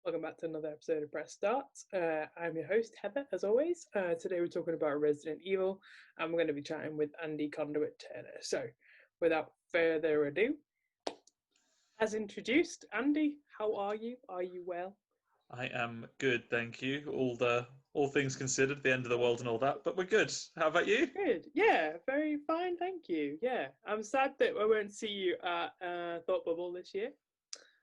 Welcome back to another episode of Press Start. I'm your host, Heather, as always. Today we're talking about Resident Evil, and we're going to be chatting with Andy Conduit Turner. So, without further ado, as introduced, Andy, how are you? Are you well? I am good, thank you. All things considered, the end of the world and all that, but we're good. How about you? Good. Yeah, very fine, thank you. Yeah, I'm sad that I won't see you at Thought Bubble this year,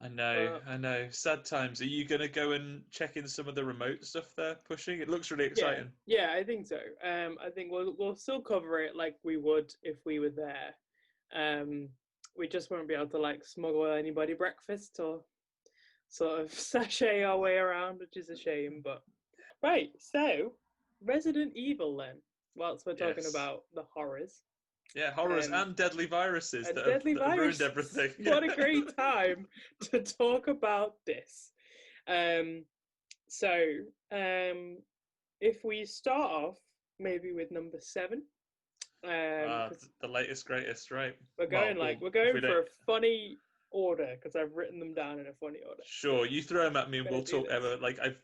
I know, but I know. Sad times. Are you going to go and check in some of the remote stuff they're pushing? It looks really yeah, exciting. yeah, I think so. I think we'll still cover it like we would if we were there. Um, we just won't be able to like smuggle anybody breakfast or sort of sashay our way around, which is a shame. But right, so Resident Evil then. Whilst we're talking Yes. about the horrors, Yeah, horrors um, and dedeadly viruses and that have deadly that have ruined viruses. everything. What a great time to talk about this. Um, so um, if we start off maybe with number 7, because The latest greatest, right? we're If we going don't, for a funny order because I've written them down in a funny order. So sure, you throw them at me and I'm we'll gonna do talk this. ever. Like I've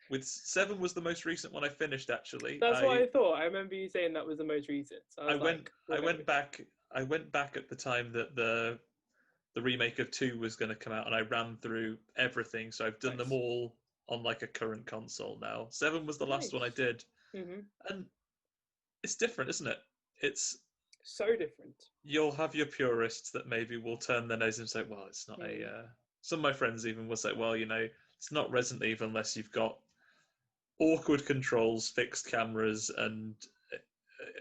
with seven was the most recent one I finished actually. That's what I thought. I remember you saying that was the most recent. So I I was went like, we're I gonna went be fine. back I went back at the time that the remake of 2 was going to come out, and I ran through everything, so I've done them Nice, all on like a current console now. 7 was the last one I nice. did, Mm-hmm. and it's different, isn't it? It's So different. You'll have your purists that maybe will turn their nose and say, well, it's not a Mm. some of my friends even will say, well, it's not Resident Evil unless you've got awkward controls, fixed cameras, and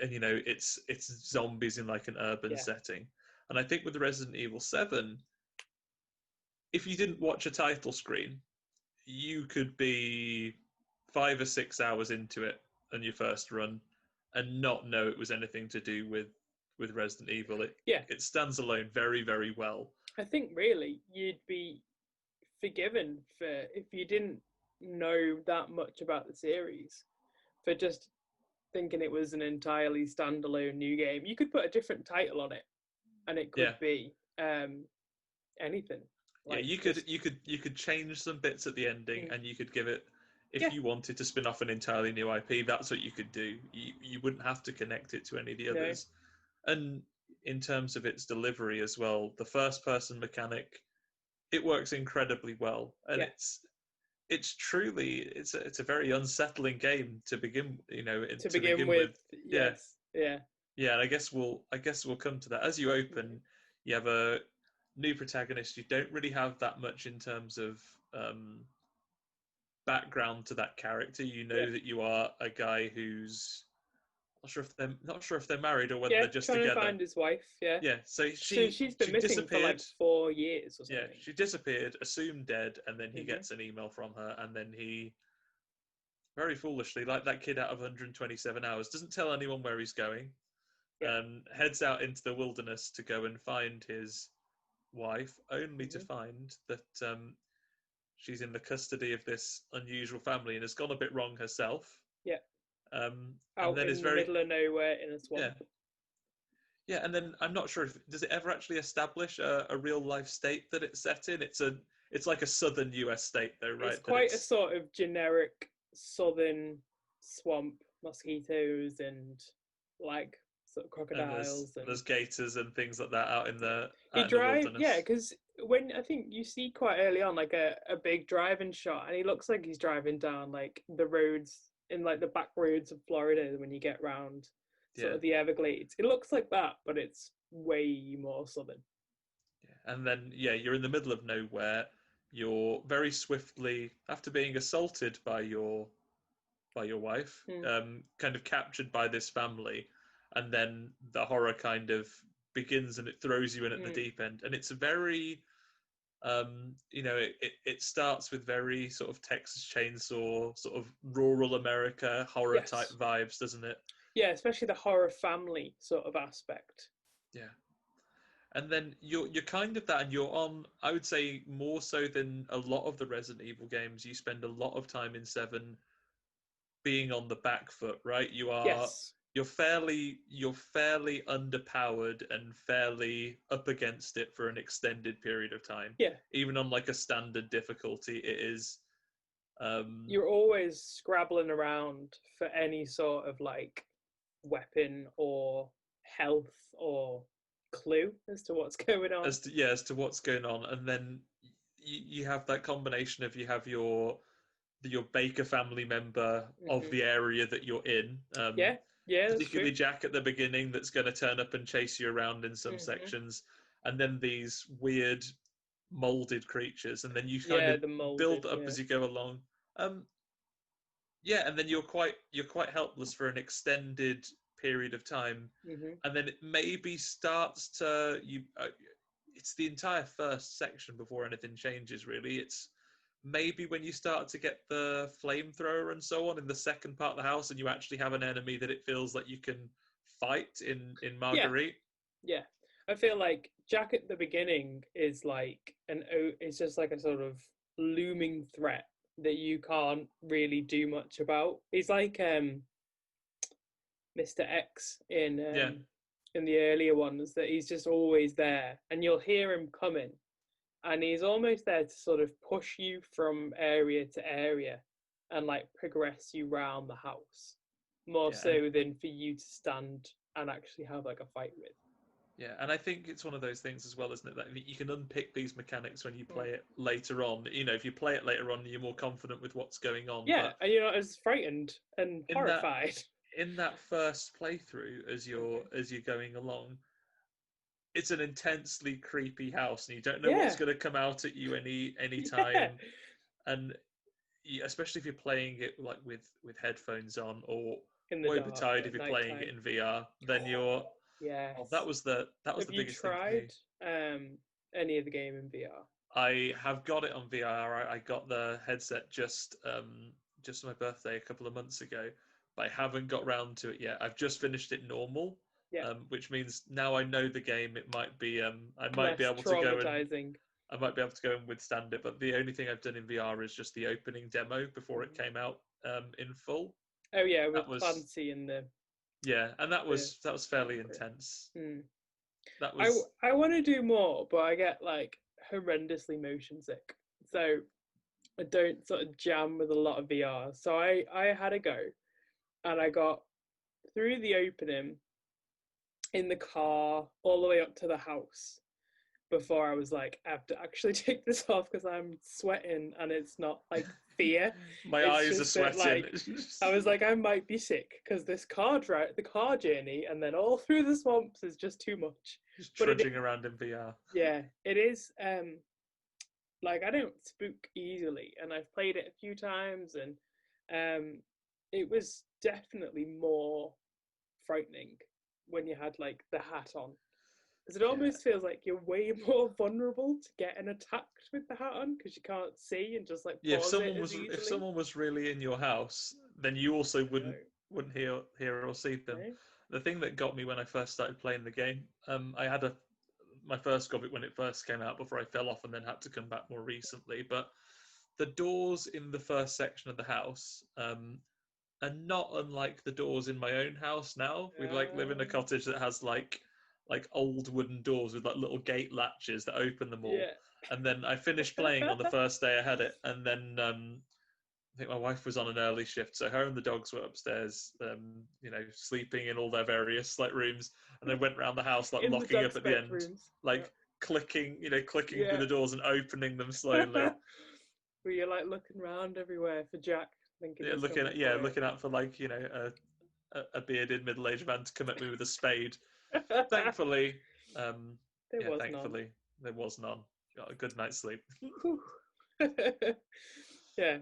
it's zombies in like an urban Yeah, setting. And I think with the Resident Evil 7, if you didn't watch a title screen, you could be 5 or 6 hours into it on your first run and not know it was anything to do with Resident Evil. It yeah. it stands alone very, very well. I think really you'd be forgiven for if you didn't know that much about the series for just thinking it was an entirely standalone new game. You could put a different title on it, and it Yeah. could be anything. Yeah, Like you could just you could you could change some bits at the ending, mm, and you could give it, if yeah, you wanted to spin off an entirely new IP, that's what you could do. You wouldn't have to connect it to any of the no, others. And in terms of its delivery as well, the first person mechanic, it works incredibly well, and yeah. it's truly it's a very unsettling game to begin, To to begin begin with, with. Yeah. yes, yeah, Yeah, and I guess we'll come to that. As you open, you have a new protagonist. You don't really have that much in terms of um, background to that character. You yeah, know that you are a guy who's not sure if they're married or whether yeah. they're just Trying to together. find his wife. Yeah. Yeah, so So she she's been she missing for like disappeared. 4 years or Yeah, something. she disappeared, assumed dead, and then he Mm-hmm. gets an email from her, and then he very foolishly, like that kid out of 127 hours, doesn't tell anyone where he's going, Yeah. heads out into the wilderness to go and find his wife, only to Mm-hmm. find that she's in the custody of this unusual family and has gone a bit wrong herself. Yeah. And Out then is in the very middle of nowhere in a yeah swamp. yeah. And then I'm not sure if does it ever actually establish a real life state that it's set in. It's like a southern U.S. state though, It's right? That quite a it's sort of generic southern swamp, mosquitoes and like sort of and there's crocodiles and there's gators and things like that yeah. He out in the drive yeah, wilderness. because when I think you see quite early on like a big driving shot and he looks like he's driving down like the roads in like the back roads of Florida when you get round sort Yeah. of the Everglades. It looks like that, but it's way more southern. Yeah. And then yeah, you're in the middle of nowhere. You're very swiftly, after being assaulted by your wife, Hmm. kind of captured by this family, and then the horror kind of begins and it throws you in at the Hmm. deep end. And it's very, it starts with very sort of Texas Chainsaw, sort of rural America horror type Yes. vibes, doesn't it? Yeah, especially the horror family sort of aspect. Yeah. And then you're kind of that, and you're on. I would say more so than a lot of the Resident Evil games. You spend a lot of time in 7 being on the back foot, right? Yes. You're fairly underpowered and fairly up against it for an extended period of time. Yeah. Even on like a standard difficulty, it is You're always scrabbling around for any sort of like weapon or health or clue as to what's going on. as to what's going on, and then you have that combination of you have your Baker family member of Hmm. the area that you're in. Yeah, yeah, that's true. Particularly Jack at the beginning, that's going to turn up and chase you around in some Hmm. sections, and then these weird molded creatures, and then you kind Yeah, of the molded. build up Yeah. as you go along. Um, yeah, and then you're quite helpless for an extended period of time, Hmm. and then it maybe starts to you. It's the entire first section before anything changes. Really, it's maybe when you start to get the flamethrower and so on in the second part of the house, and you actually have an enemy that it feels like you can fight in Yeah, Marguerite. yeah. I feel like Jack at the beginning is like it's just like a sort of looming threat that you can't really do much about. He's like Mr. X Yeah, in the earlier ones, that he's just always there and you'll hear him coming, and he's almost there to sort of push you from area to area and like progress you round the house more yeah, and so than for you to stand and actually have like a fight with. yeah, and I think it's one of those things as well, isn't it? That you can unpick these mechanics when you Mm. play it later on. You know, if you play it later on, you're more confident with what's going on. Yeah, But and you're not as frightened and in that horrified. in that first playthrough, Hmm. as you're going along, it's an intensely creepy house, and you don't know what's Yeah, going to come out at you any yeah, time. And especially if you're playing it like with headphones on, or in the woe dark betide if at you're night playing it time. in VR, then you're oh, Yes. that was Have the you biggest thing for me. tried any of the game in VR? I have got it on VR. I got the headset just for my birthday a couple of months ago, but I haven't got round to it yet. I've just finished it normal, Yeah, which means now I know the game. It might be I might be less able to go and traumatizing. I might be able to go and withstand it. But the only thing I've done in VR is just the opening demo before it Mhm. came out in full. Oh yeah, That with was Clancy and yeah, and the that was fairly Valkyrie. intense. Mm. That I was I want to do more, but I get like horrendously motion sick, so I don't sort of jam with a lot of VR. So I had a go, and I got through the opening in the car all the way up to the house before I was like, I have to actually take this off because I'm sweating and it's not like fear. my It's eyes are just that sweating. like I was like, I might be sick because this the car journey and then all through the swamps is just too much. Just But it is, trudging around in VR. yeah, it is. Like I don't spook easily, and I've played it a few times, and it was definitely more frightening when you had like the hat on, because it Yeah, almost feels like you're way more vulnerable to getting attacked with the hat on because you can't see and just like yeah. pause it as If easily. someone was really in your house, then you also No, wouldn't hear or see them. no. The thing that got me when I first started playing the game, I had a my first go of it when it first came out before I fell off and then had to come back more recently. But the doors in the first section of the house are not unlike the doors in my own house now. We like live in a cottage that has like old wooden doors with like little gate latches that open them all. Yeah. And then I finished playing on the first day I had it, and then I think my wife was on an early shift, so her and the dogs were upstairs, sleeping in all their various like rooms, and they went around the house like In the locking up dog's at the end, bedrooms. Yeah. like clicking through Yeah. the doors and opening them slowly. Where you're like looking around everywhere for Jack, thinking Yeah, he's coming for you. looking out for like a bearded middle-aged man to come at me with a spade. Thankfully, um, There yeah, was none. thankfully there was none. Got a good night's sleep. Yeah.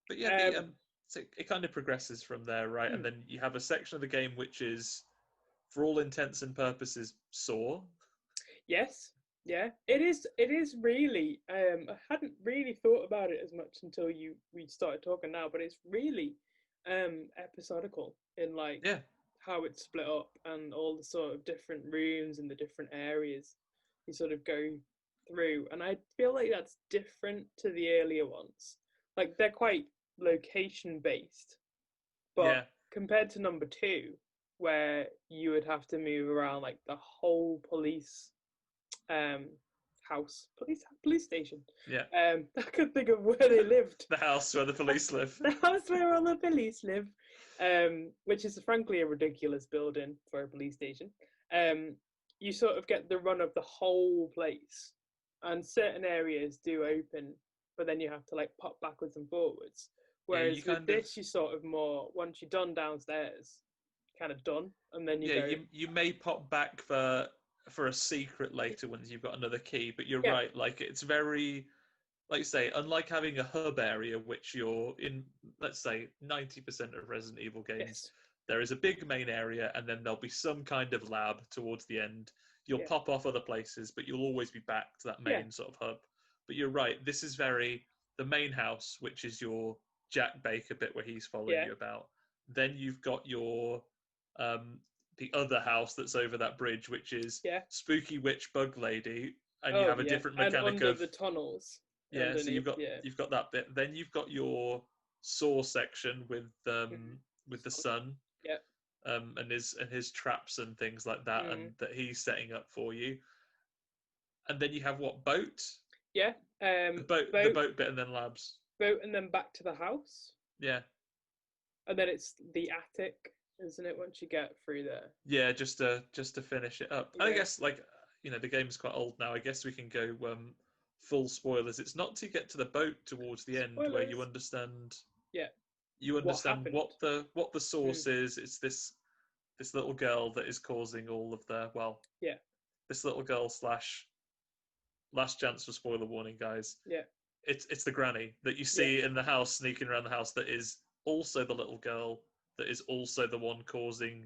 But yeah, the Um. so it kind of progresses from there, right? And Hmm. then you have a section of the game which is, for all intents and purposes, Saw. Yes. Yeah. It is. It is really. I hadn't really thought about it as much until we started talking now, but it's really episodical in like Yeah, how it's split up and all the sort of different rooms and the different areas you sort of go through, and I feel like that's different to the earlier ones. Like they're quite location based, but yeah, compared to number two, where you would have to move around like the whole police um police station. Yeah. I could think of where they lived. The house where the police live. The house where all the police live, which is frankly a ridiculous building for a police station. You sort of get the run of the whole place, and certain areas do open, but then you have to like pop backwards and forwards. Whereas with this, you sort of more once you're done downstairs, kind of done, and then you go. You may pop back for a secret later once you've got another key, but you're right. Like it's very, like you say, unlike having a hub area, which you're in, let's say 90% of Resident Evil games, there is a big main area, and then there'll be some kind of lab towards the end. You'll pop off other places, but you'll always be back to that main sort of hub. But you're right. This is very the main house, which is your Jack Baker bit where he's following you about. Then you've got your the other house that's over that bridge, which is Spooky Witch Bug Lady, and you have a different mechanic and under the tunnels. Yeah, so you've got that bit. Then you've got your Saw section with the sun, and his traps and things like that, and that he's setting up for you. And then you have what boat? Yeah, the boat bit, and then labs. Boat, and then back to the house. Yeah, and then it's the attic, isn't it? Once you get through there. Yeah, just to finish it up. Yeah. I guess the game's quite old now. I guess we can go full spoilers. It's not to get to the boat towards the end where you understand. Yeah. You understand what the source is. It's this little girl that is causing all of the this little girl / last chance for spoiler warning, guys. Yeah. It's the granny that you see in the house, sneaking around the house, that is also the little girl that is also the one causing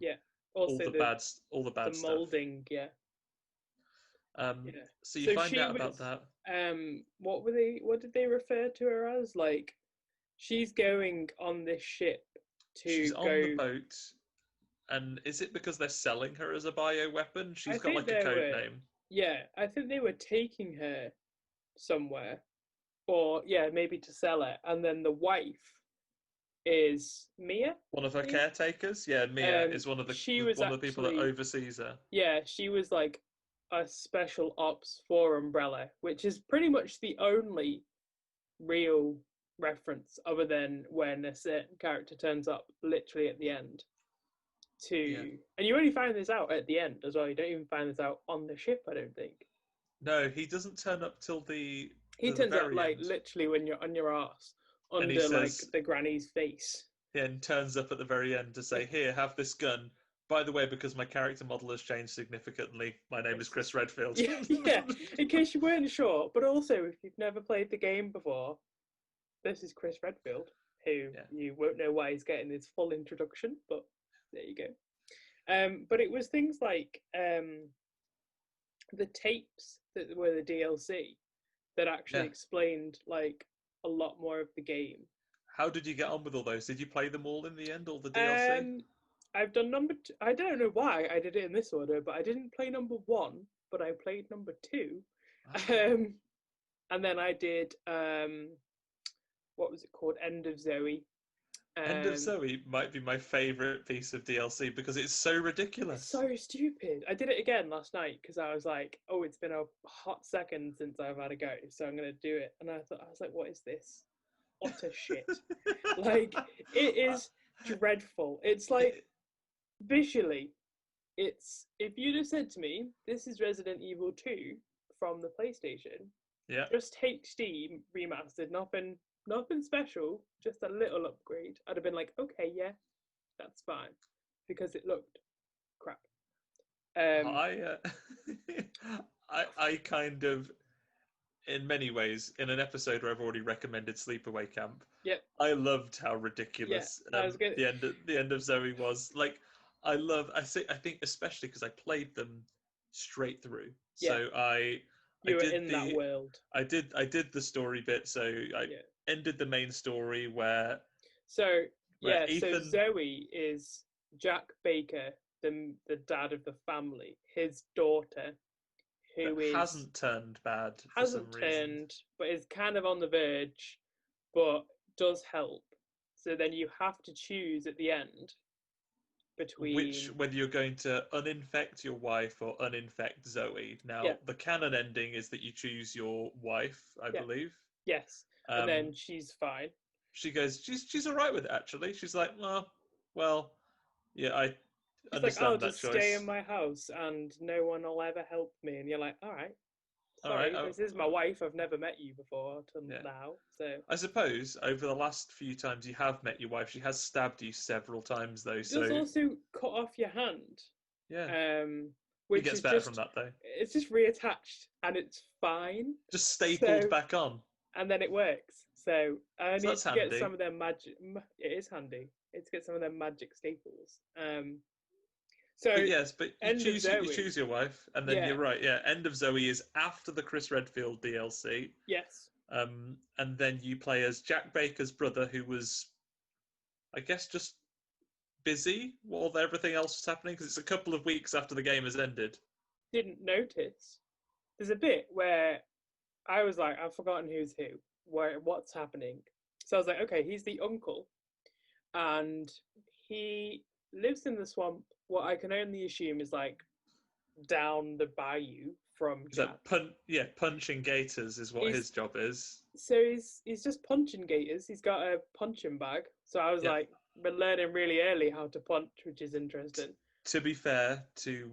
all the bad stuff. The molding, So you find out about that. What did they refer to her as? Like, she's going on this ship She's on the boat, and is it because they're selling her as a bioweapon? She's got like a code name. Yeah, I think they were taking her somewhere, or maybe to sell it, and then the wife is Mia, one of her caretakers. Yeah, Mia is one of the people that oversees her. Yeah, she was like a special ops for Umbrella, which is pretty much the only real reference, other than when a certain character turns up literally at the end. And you only find this out at the end as well. You don't even find this out on the ship, I don't think. No, he doesn't turn up till the. He turns up like literally when you're on your arse. Under says, like the granny's face. Yeah, and turns up at the very end to say, "Here, have this gun. By the way, because my character model has changed significantly, my name is Chris Redfield." Yeah, in case you weren't sure. But also, if you've never played the game before, this is Chris Redfield, who you won't know why he's getting his full introduction, but there you go. But it was things like the tapes that were the DLC that actually explained like a lot more of the game. How did you get on with all those? Did you play them all in the end, all the DLC? I've done number 2. I don't know why I did it in this order, but I didn't play number 1, but I played number 2. Oh. And then I did what was it called? End of Zoe. End of Zoe might be my favourite piece of DLC because it's so ridiculous. It's so stupid. I did it again last night because I was like, oh, it's been a hot second since I've had a go, so I'm going to do it. And I was like, what is this? Utter shit. Like, it is dreadful. It's like, visually, it's, if you'd have said to me, this is Resident Evil 2 from the PlayStation, just HD remastered, nothing special, just a little upgrade, I'd have been like, okay, yeah, that's fine, because it looked crap. I kind of, in many ways, in an episode where I've already recommended Sleepaway Camp, I loved how ridiculous the end of Zoe was. Like, I think especially because I played them straight through, so you were in that world. I did the story bit, so I ended the main story where. So Ethan... so Zoe is Jack Baker, the dad of the family. His daughter, who hasn't turned bad. But is kind of on the verge, but does help. So then you have to choose at the end between. whether you're going to uninfect your wife or uninfect Zoe. Now, Yeah, the canon ending is that you choose your wife, I yeah, believe. yes, and Um, then she's fine. she goes, she's all right with it, actually. She's like, well, yeah, I She's like, I'll understand that just stay choice. in my house and no one will ever help me. And you're like, all right, All right, sorry, this is my wife. I've never met you before till yeah. now. So I suppose over the last few times you have met your wife, she has stabbed you several times, though. she does So also cut off your hand, yeah, um, it which gets is better from just that, though. it's just reattached and it's fine. Just stapled So back on. and then it works. So I So need that's to get handy. some of their magic. It is handy. It's get some of their magic staples. But So yes, but end of you Zoe. choose your wife, and then Yeah. you're right. Yeah, End of Zoe is after the Chris Redfield DLC. Yes. And then you play as Jack Baker's brother, who was, I guess, just busy while everything else was happening because it's a couple of weeks after the game has ended. Didn't notice. There's a bit where I was like, I've forgotten who's who, where what's happening. So I was like, okay, he's the uncle, and he lives in the swamp. What I can only assume is like down the bayou from He's like Jack. punching gators is what He's his job is. so he's just punching gators. He's got a punching bag. So I was Yeah. like, we're learning really early how to punch, which is interesting. To be fair to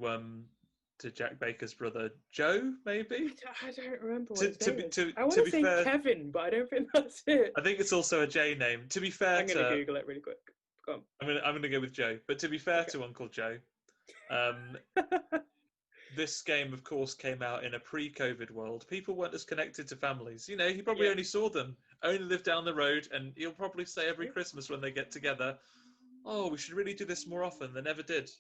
Jack Baker's brother Joe, maybe. I don't remember what his name is. I want To to be say fair, Kevin, but I don't think that's it. I think it's also a J name. To be fair I'm gonna to, Google it really quick. Go on. I'm gonna go with Joe. But to be fair Okay. to Uncle Joe, um, this game, of course, came out in a pre-COVID world. People weren't as connected to families. You know, he probably Yeah. only saw them, only lived down the road, and he'll probably say every Christmas when they get together, "Oh, we should really do this more often." They never did.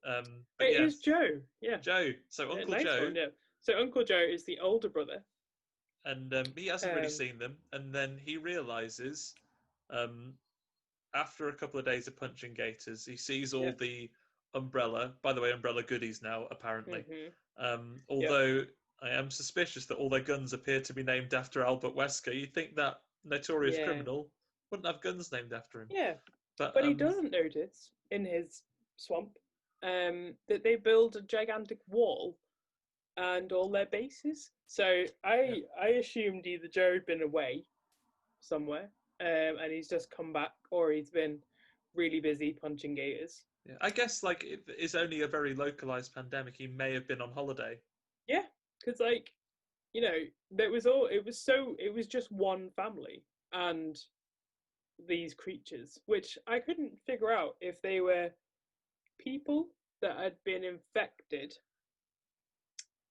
But It is yes, Joe. Yeah. Joe. So Yeah, Uncle nice Joe, one. Yeah. So Uncle Joe is the older brother. and he hasn't really Um. seen them, and then he realizes, um, after a couple of days of punching gators, he sees Yeah. all the umbrella. By the way, umbrella goodies now apparently. Mhm. Yep. Although I am suspicious that all their guns appear to be named after Albert Wesker. You'd think that notorious Yeah. criminal wouldn't have guns named after him, Yeah. but But he doesn't notice in his swamp that they build a gigantic wall and all their bases. So yeah, I assumed either Joe had been away somewhere, and he's just come back, or he's been really busy punching gators. yeah. I guess like it is only a very localized pandemic. He may have been on holiday. Yeah, because like you know, there was all it was just one family and these creatures, which I couldn't figure out if they were people that had been infected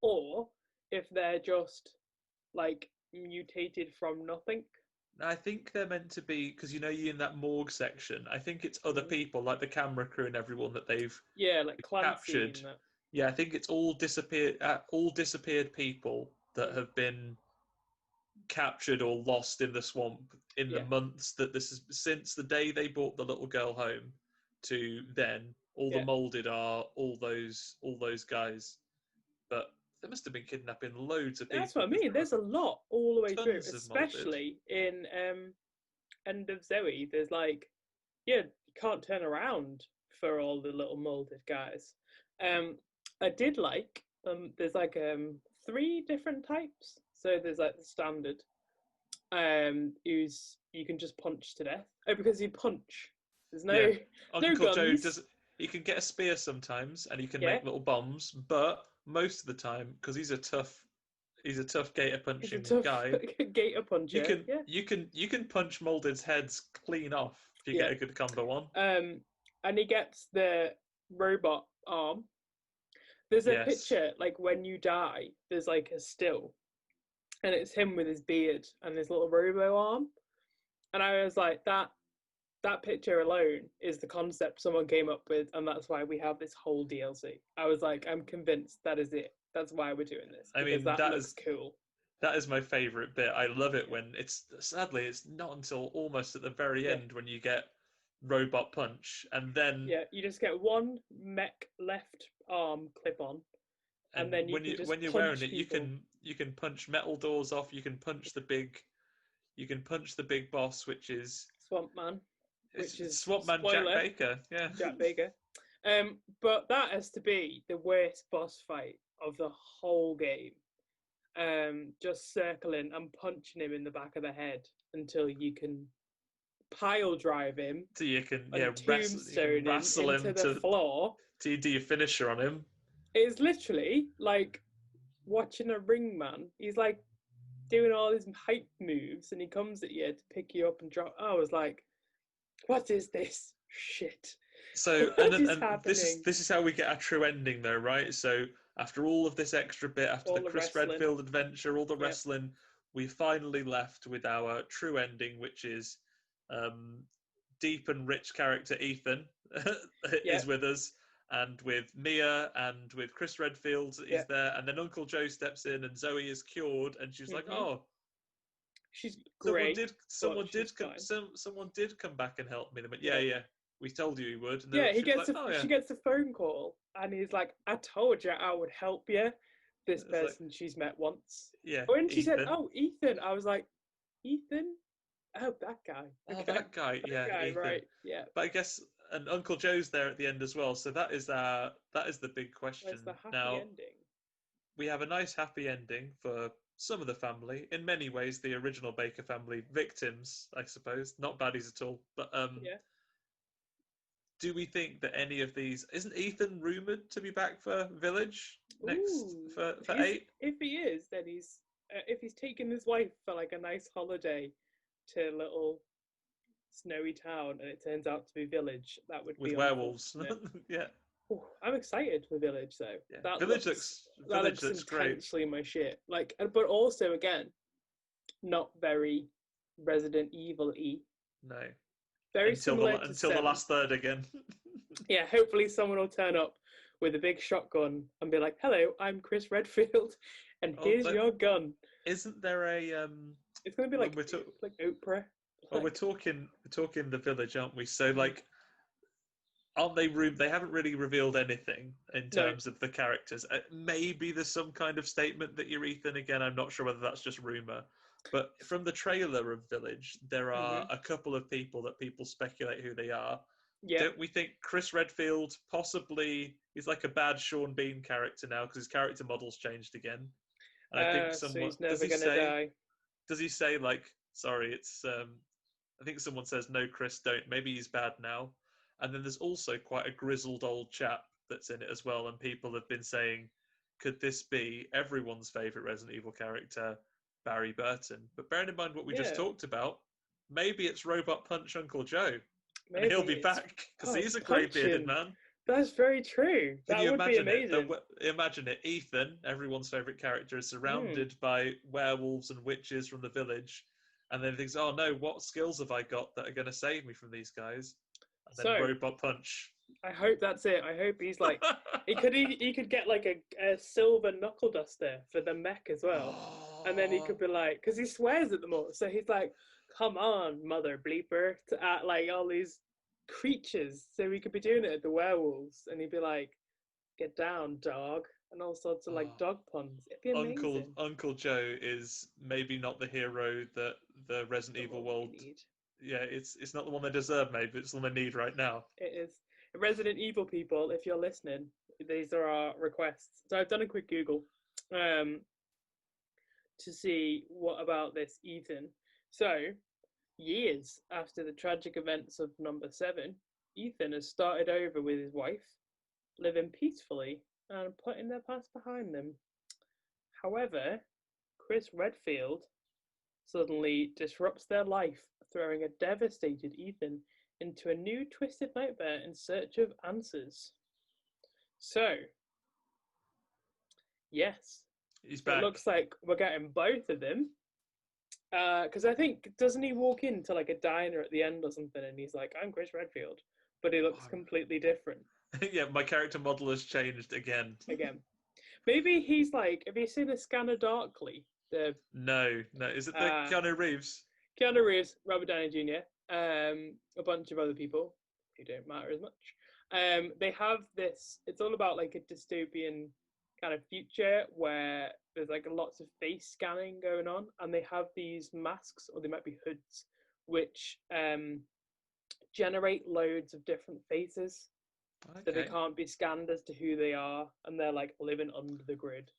or if they're just like mutated from nothing. I think they're meant to be because you know you in that morgue section. I think it's other Mm. people like the camera crew and everyone that they've Yeah, like Clancy captured. and that. Yeah, I think it's all disappeared people that Mm. have been captured or lost in the swamp in the Yeah, months that this is since the day they brought the little girl home to then. All the yeah. molded are all those guys, but they must have been kidnapping loads of That's people what I because mean. there are There's a lot all the way through, tons of molded. especially in End of Zoe. There's like, yeah, you can't turn around for all the little molded guys. Um, I did like there's like three different types. So there's like the standard, who's you can just punch to death. Oh, because you punch. There's Yeah, no Uncle Joe guns. does. He can get a spear sometimes, and he can Yeah, make little bombs. But most of the time, because he's a tough gator he's a punching tough guy. gator puncher. Yeah, You can punch Molded's heads clean off if you yeah. get a good combo on. And he gets the robot arm. There's a Yes, picture like when you die. There's like a still, and it's him with his beard and his little robo arm. And I was like, that picture alone is the concept someone came up with, and that's why we have this whole DLC. I was like, I'm convinced that is it. That's why we're doing this I because mean that looks cool. that is my favorite bit. I love it when it's sadly it's not until almost at the very Yeah, end when you get robot punch, yeah. You just get one mech left arm clip on, and and then you can just when you're wearing punch it, people. you can punch metal doors off. You can punch the big boss, which is Swamp Man, which it's is Swamp Man Jack spoiler Baker. Yeah, Jack Baker. But that has to be the worst boss fight of the whole game. Just circling and punching him in the back of the head until you can pile drive him So you can and wrestle, tombstone him him into the floor. to do your finisher on him. It's literally like watching a ring man. He's like doing all his hype moves and he comes at you to pick you up and drop. I was like, what is this shit? So What is and happening? this is how we get our true ending though, right? So after all of this extra bit, after All the the Chris wrestling. Redfield adventure, all the Yep. wrestling, we finally left with our true ending, which is deep and rich character Ethan is with us, and with Mia and with Chris Redfield is there, and then Uncle Joe steps in and Zoe is cured, and she's like, oh, she's great. Someone did come back and help me. They went, yeah, we told you he would. And she gets a phone call and he's like, I told you I would help you. This person she's met once. Yeah. When she said, oh, Ethan, I was like, Ethan? Oh, that guy. Okay. Oh, that guy. Ethan. Right. Yeah. But I guess, and Uncle Joe's there at the end as well. So that is the big question. That's the happy ending. We have a nice happy ending for some of the family. In many ways, the original Baker family victims, I suppose, not baddies at all. But do we think that any of these isn't Ethan rumored to be back for Village next for 8? If he is, then he's if he's taken his wife for like a nice holiday to a little snowy town and it turns out to be Village, that would with be werewolves. Yeah. Ooh, I'm excited for Village though. Yeah. That Village looks intensely great. My shit. Like, but also again, not very Resident Evil-y. No. Very similar until the last third again. Yeah, hopefully someone will turn up with a big shotgun and be like, "Hello, I'm Chris Redfield, and here's your gun." Isn't there a It's going to be like Oprah. Oh, we're talking the Village, aren't we? So like, aren't they? They haven't really revealed anything in terms of the characters. Maybe there's some kind of statement that you're Ethan again. I'm not sure whether that's just rumor. But from the trailer of Village, there are a couple of people that people speculate who they are. Yeah. Don't we think Chris Redfield possibly is like a bad Sean Bean character now because his character model's changed again? And I think someone so he's never gonna die. Does he say like, sorry, it's I think someone says no, Chris, don't. Maybe he's bad now. And then there's also quite a grizzled old chap that's in it as well. And people have been saying, could this be everyone's favourite Resident Evil character, Barry Burton? But bearing in mind what we just talked about, maybe it's Robot Punch Uncle Joe. Maybe and he'll be back because he's a grey bearded man. That's very true. That would be amazing. Imagine it. Ethan, everyone's favourite character, is surrounded by werewolves and witches from the village. And then he thinks, oh no, what skills have I got that are going to save me from these guys? And then Robot Punch. I hope that's it. I hope he's like, he could get like a silver knuckle duster for the mech as well. And then he could be like, because he swears at them all. So he's like, come on, mother bleeper, to act like all these creatures. So he could be doing it at the werewolves. And he'd be like, get down, dog. And all sorts of like dog puns. It'd be amazing. Uncle Joe is maybe not the hero that the Resident Evil world need. Yeah, it's not the one they deserve, maybe it's the one they need right now. It is. Resident Evil people, if you're listening, these are our requests. So I've done a quick Google to see what about this Ethan. So, years after the tragic events of number 7, Ethan has started over with his wife, living peacefully and putting their past behind them. However, Chris Redfield suddenly disrupts their life, throwing a devastated Ethan into a new twisted nightmare in search of answers. So, yes, he's back. It looks like we're getting both of them. Because I think, doesn't he walk into like a diner at the end or something and he's like, I'm Chris Redfield, but he looks completely different. Yeah, my character model has changed again. Maybe he's like, have you seen A Scanner Darkly? No. Is it the Keanu Reeves? Keanu Reeves, Robert Downey Jr., a bunch of other people who don't matter as much. They have this, it's all about like a dystopian kind of future where there's like lots of face scanning going on, and they have these masks, or they might be hoods, which generate loads of different faces. so they Okay. can't be scanned as to who they are, and they're like living under the grid.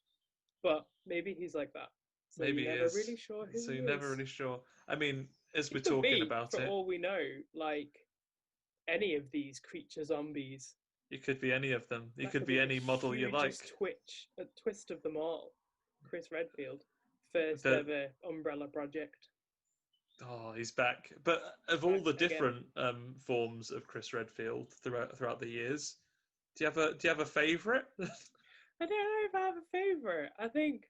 But maybe he's like that, so Maybe you're he never is. really sure who So he you're never is. really sure. I mean, as He we're could talking be, about for it, all we know, like any of these creature zombies. it could be any of them. It That could could be be the any model you hugest like. twist of them all. Chris Redfield, first The ever Umbrella project. Oh, he's back. But of all Back the again. different forms of Chris Redfield throughout the years, do you have a favorite? I don't know if I have a favorite. I think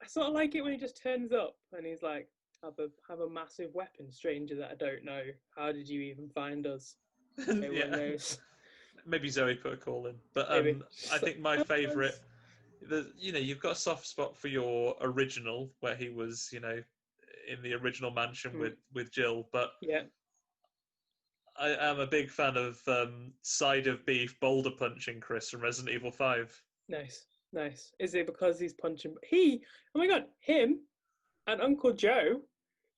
I sort of like it when he just turns up and he's like, have a massive weapon, stranger that I don't know. How did you even find us? No one Yeah, knows. maybe Zoe put a call in. But Maybe. I Just like, think my oh, favorite, you've got a soft spot for your original where he was, in the original mansion with Jill. But yeah, I am a big fan of side of beef boulder punching Chris from Resident Evil 5. nice, nice. Is it because he's punching? Oh my god, him and Uncle Joe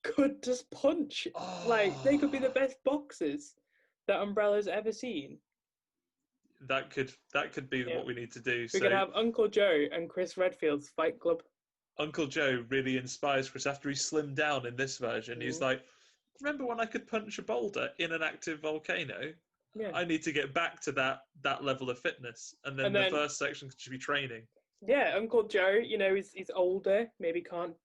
could just punch. Like they could be the Oh, best boxers that Umbrella's ever seen. that could be Yeah, what we need to do. we could So have Uncle Joe and Chris Redfield's Fight Club. Uncle Joe really inspires Chris after he slimmed down in this version. He's Mm, like, remember when I could punch a boulder in an active volcano? yeah, I need to get back to that level of fitness. And then and the then first section should be training. yeah, Uncle Joe, he's older, maybe can't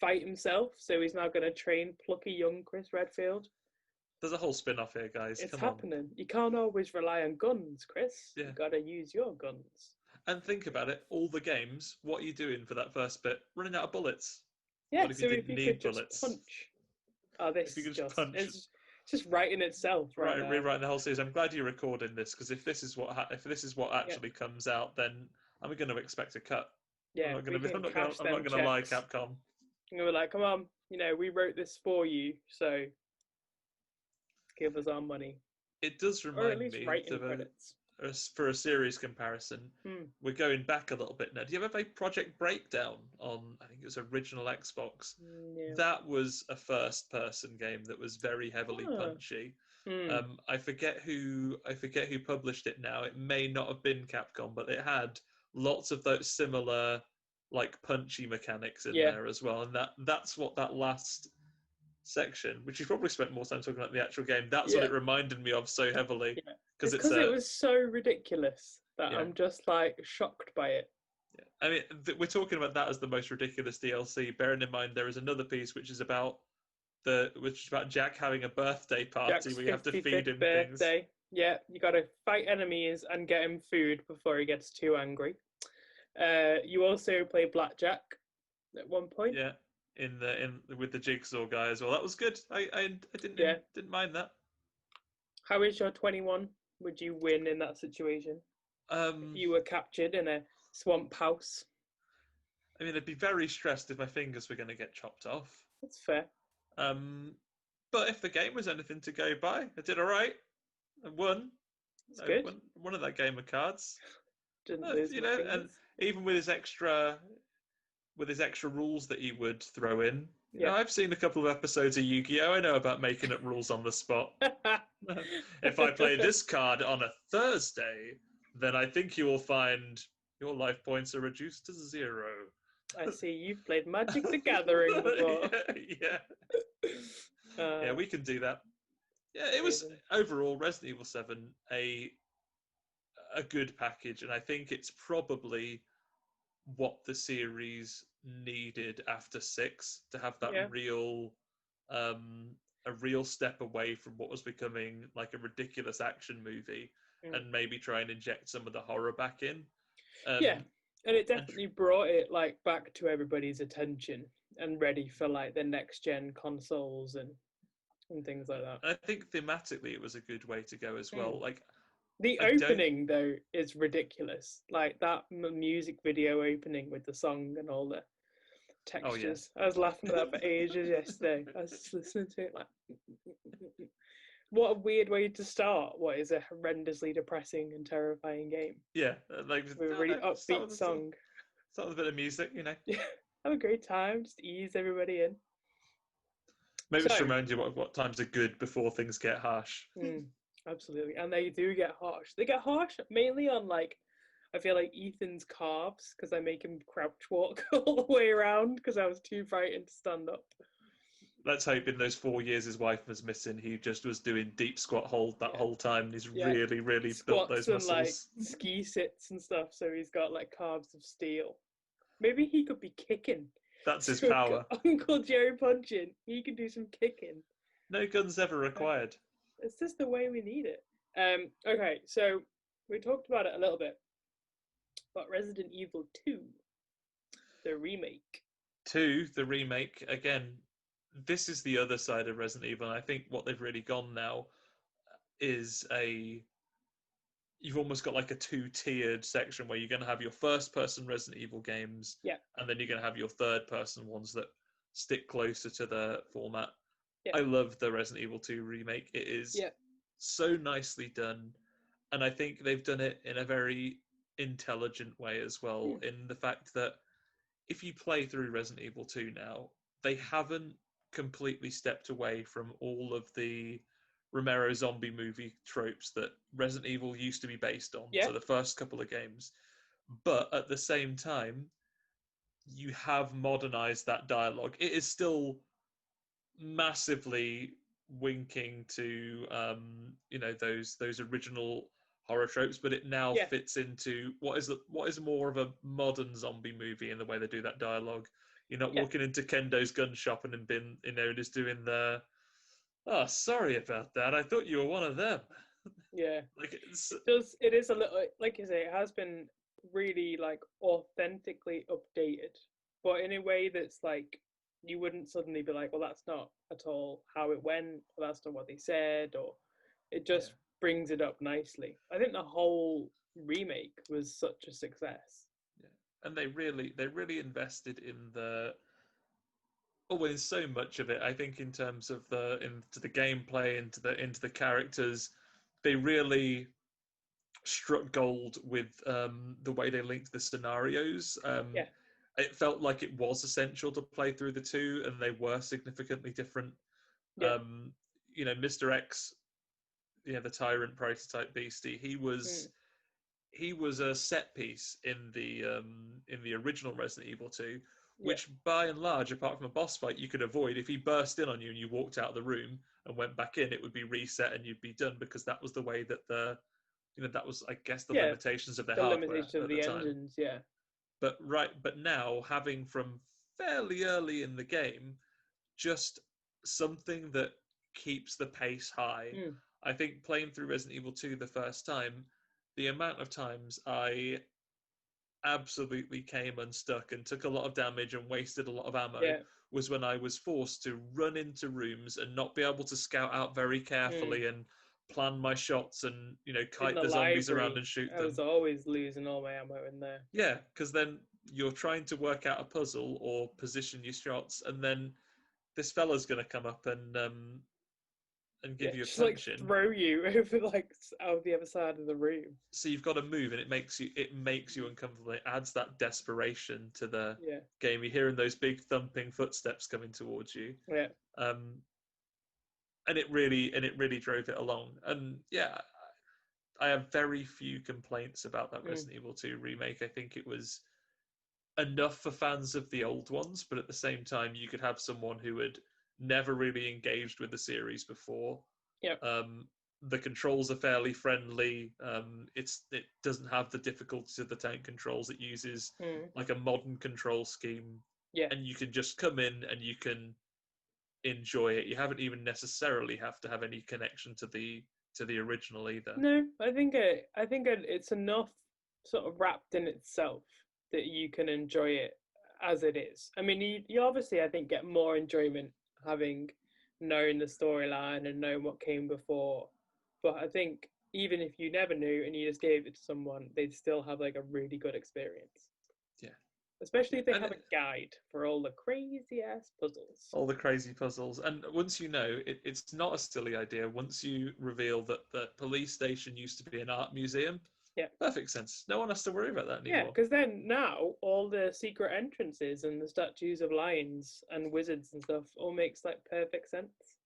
fight himself, so he's now going to train plucky young Chris Redfield. There's a whole spin-off here, guys. It's Come on. happening. You can't always rely on guns, Chris. Yeah. You got to use your guns. And think about it. All the games, what are you doing for that first bit? Running out of bullets. Yeah, What if you so if didn't you could need just bullets? punch. Oh, If you this could just just punch, it's just writing itself right right, there. rewriting the whole series. I'm glad you're recording this because if this is what Yeah, actually comes out, then I'm going to expect a cut. I'm yeah, not we going to. can I'm not going. cash I'm not them going to lie, checks. Capcom. And we're like, come on, we wrote this for you, so give us our money, It does or at remind least me writing credits. for a series comparison. Hmm. We're going back a little bit now. Do you ever play Project Breakdown on? I think it was original Xbox. Yeah. That was a first-person game that was very heavily Ah. punchy. Hmm. I forget who published it now. It may not have been Capcom, but it had lots of those similar like punchy mechanics in Yeah. there as well. And that's what that last section, which you probably spent more time talking about the actual game, that's what Yeah. it reminded me of so heavily. Yeah. Because It's it's because it was so ridiculous that yeah. I'm just like shocked by it. Yeah. I mean, we're talking about that as the most ridiculous DLC. Bearing in mind there is another piece which is about Jack having a birthday party Jack's where you have to feed 55th him things. birthday. Yeah, you got to fight enemies and get him food before he gets too angry. You also play blackjack at one point. Yeah, in with the jigsaw guy as well. That was good. I didn't Yeah. didn't mind that. How is your 21? Would you win in that situation if you were captured in a swamp house? I mean, I'd be very stressed if my fingers were going to get chopped off. That's fair. But if the game was anything to go by, I did all right. I won. That's good. Won of that game of cards. Didn't lose my fingers. And even with his extra rules that he would throw in. Yeah. I've seen a couple of episodes of Yu-Gi-Oh! I know about making up rules on the spot. If I play this card on a Thursday, then I think you will find your life points are reduced to 0. I see you've played Magic the Gathering before. Yeah, we can do that. Yeah, it was overall Resident Evil 7 a good package, and I think it's probably what the series needed after 6 to have that real a real step away from what was becoming like a ridiculous action movie and maybe try and inject some of the horror back in. And it definitely brought it like back to everybody's attention and ready for like the next gen consoles and things like that. And I think thematically it was a good way to go as well. Like the opening though is ridiculous. Like that music video opening with the song and all the textures. I was laughing at that for ages yesterday. I was just listening to it like what a weird way to start what is a horrendously depressing and terrifying game. Yeah, like with a really upbeat song. Start with a bit of music, Yeah, have a great time, just ease everybody in. Maybe just remind you what times are good before things get harsh. Absolutely. And they do get harsh. They get harsh mainly on like I feel like Ethan's calves because I make him crouch walk all the way around because I was too frightened to stand up. Let's hope in those 4 years his wife was missing, he just was doing deep squat hold that Yeah. whole time. He's Yeah. really, really built Squats those and like muscles. ski sits and stuff, so he's got like calves of steel. Maybe he could be kicking. That's his So power. Uncle Jerry punching, he could do some kicking. No guns ever required. It's just the way we need it. Okay, so we talked about it a little bit, but Resident Evil 2, the remake. 2, the remake, again, this is the other side of Resident Evil. And I think what they've really gone now is you've almost got like a two-tiered section where you're going to have your first-person Resident Evil games, Yeah, and then you're going to have your third-person ones that stick closer to the format. yeah, I love the Resident Evil 2 remake. It is yeah, so nicely done, and I think they've done it in a very intelligent way as well, in the fact that if you play through Resident Evil 2 now, they haven't completely stepped away from all of the Romero zombie movie tropes that Resident Evil used to be based on. yeah, So the first couple of games. But at the same time, you have modernized that dialogue. It is still massively winking to those original horror tropes, but it now yeah, fits into what is more of a modern zombie movie in the way they do that dialogue. You're not yeah, walking into Kendo's gun shop and been just doing the oh sorry about that. I thought you were one of them. yeah. Like it's It does. It is a little like you say. It has been really like authentically updated, but in a way that's like you wouldn't suddenly be like, well, that's not at all how it went. Or that's not what they said, or it yeah, just brings it up nicely. I think the whole remake was such a success. yeah. And they really invested in the oh, in so much of it. I think in terms of into the gameplay, into the characters, they really struck gold with the way they linked the scenarios. Yeah, It felt like it was essential to play through the two, and they were significantly different. yeah, Mr. X, the tyrant prototype beastie, mm, he was a set piece in the original Resident Evil 2, yeah, which by and large, apart from a boss fight, you could avoid. If he burst in on you and you walked out of the room and went back in, it would be reset and you'd be done, because that was the way that that was, I guess, the yeah. limitations of their The hardware limitation of at the the time. engines. Yeah, But now, having from fairly early in the game just something that keeps the pace high. mm, I think playing through Resident Evil 2 the first time, the amount of times I absolutely came unstuck and took a lot of damage and wasted a lot of ammo yeah, was when I was forced to run into rooms and not be able to scout out very mm. carefully and plan my shots and In kite the the zombies around library, and shoot I was them. always losing all my ammo in there. Yeah, because then you're trying to work out a puzzle or position your shots, and then this fella's going to come up and Yeah, give you a just like punch in. throw you over like out the other side of the room. So you've got to move, and it makes you uncomfortable. It adds that desperation to the Yeah, game. You're hearing those big thumping footsteps coming towards you, yeah, um, and it really drove it along. And yeah, I have very few complaints about that mm, Resident Evil 2 remake. I think it was enough for fans of the old ones, but at the same time, you could have someone who had never really engaged with the series before. yeah, Um, the controls are fairly friendly. It doesn't have the difficulties of the tank controls. It uses mm, like a modern control scheme, yeah. and you can just come in and you can enjoy it. You haven't even necessarily have to have any connection to the original either. No, I think it's enough sort of wrapped in itself that you can enjoy it as it is. I mean, you obviously I think get more enjoyment having known the storyline and known what came before. But I think even if you never knew and you just gave it to someone, they'd still have like a really good experience. Yeah, Especially yeah, if they and have a guide for all the crazy ass puzzles. all the crazy puzzles. And once it's not a silly idea. Once you reveal that the police station used to be an art museum, Yeah. perfect sense. No one has to worry about that Yeah, anymore. because then now all the secret entrances and the statues of lions and wizards and stuff all makes like perfect sense.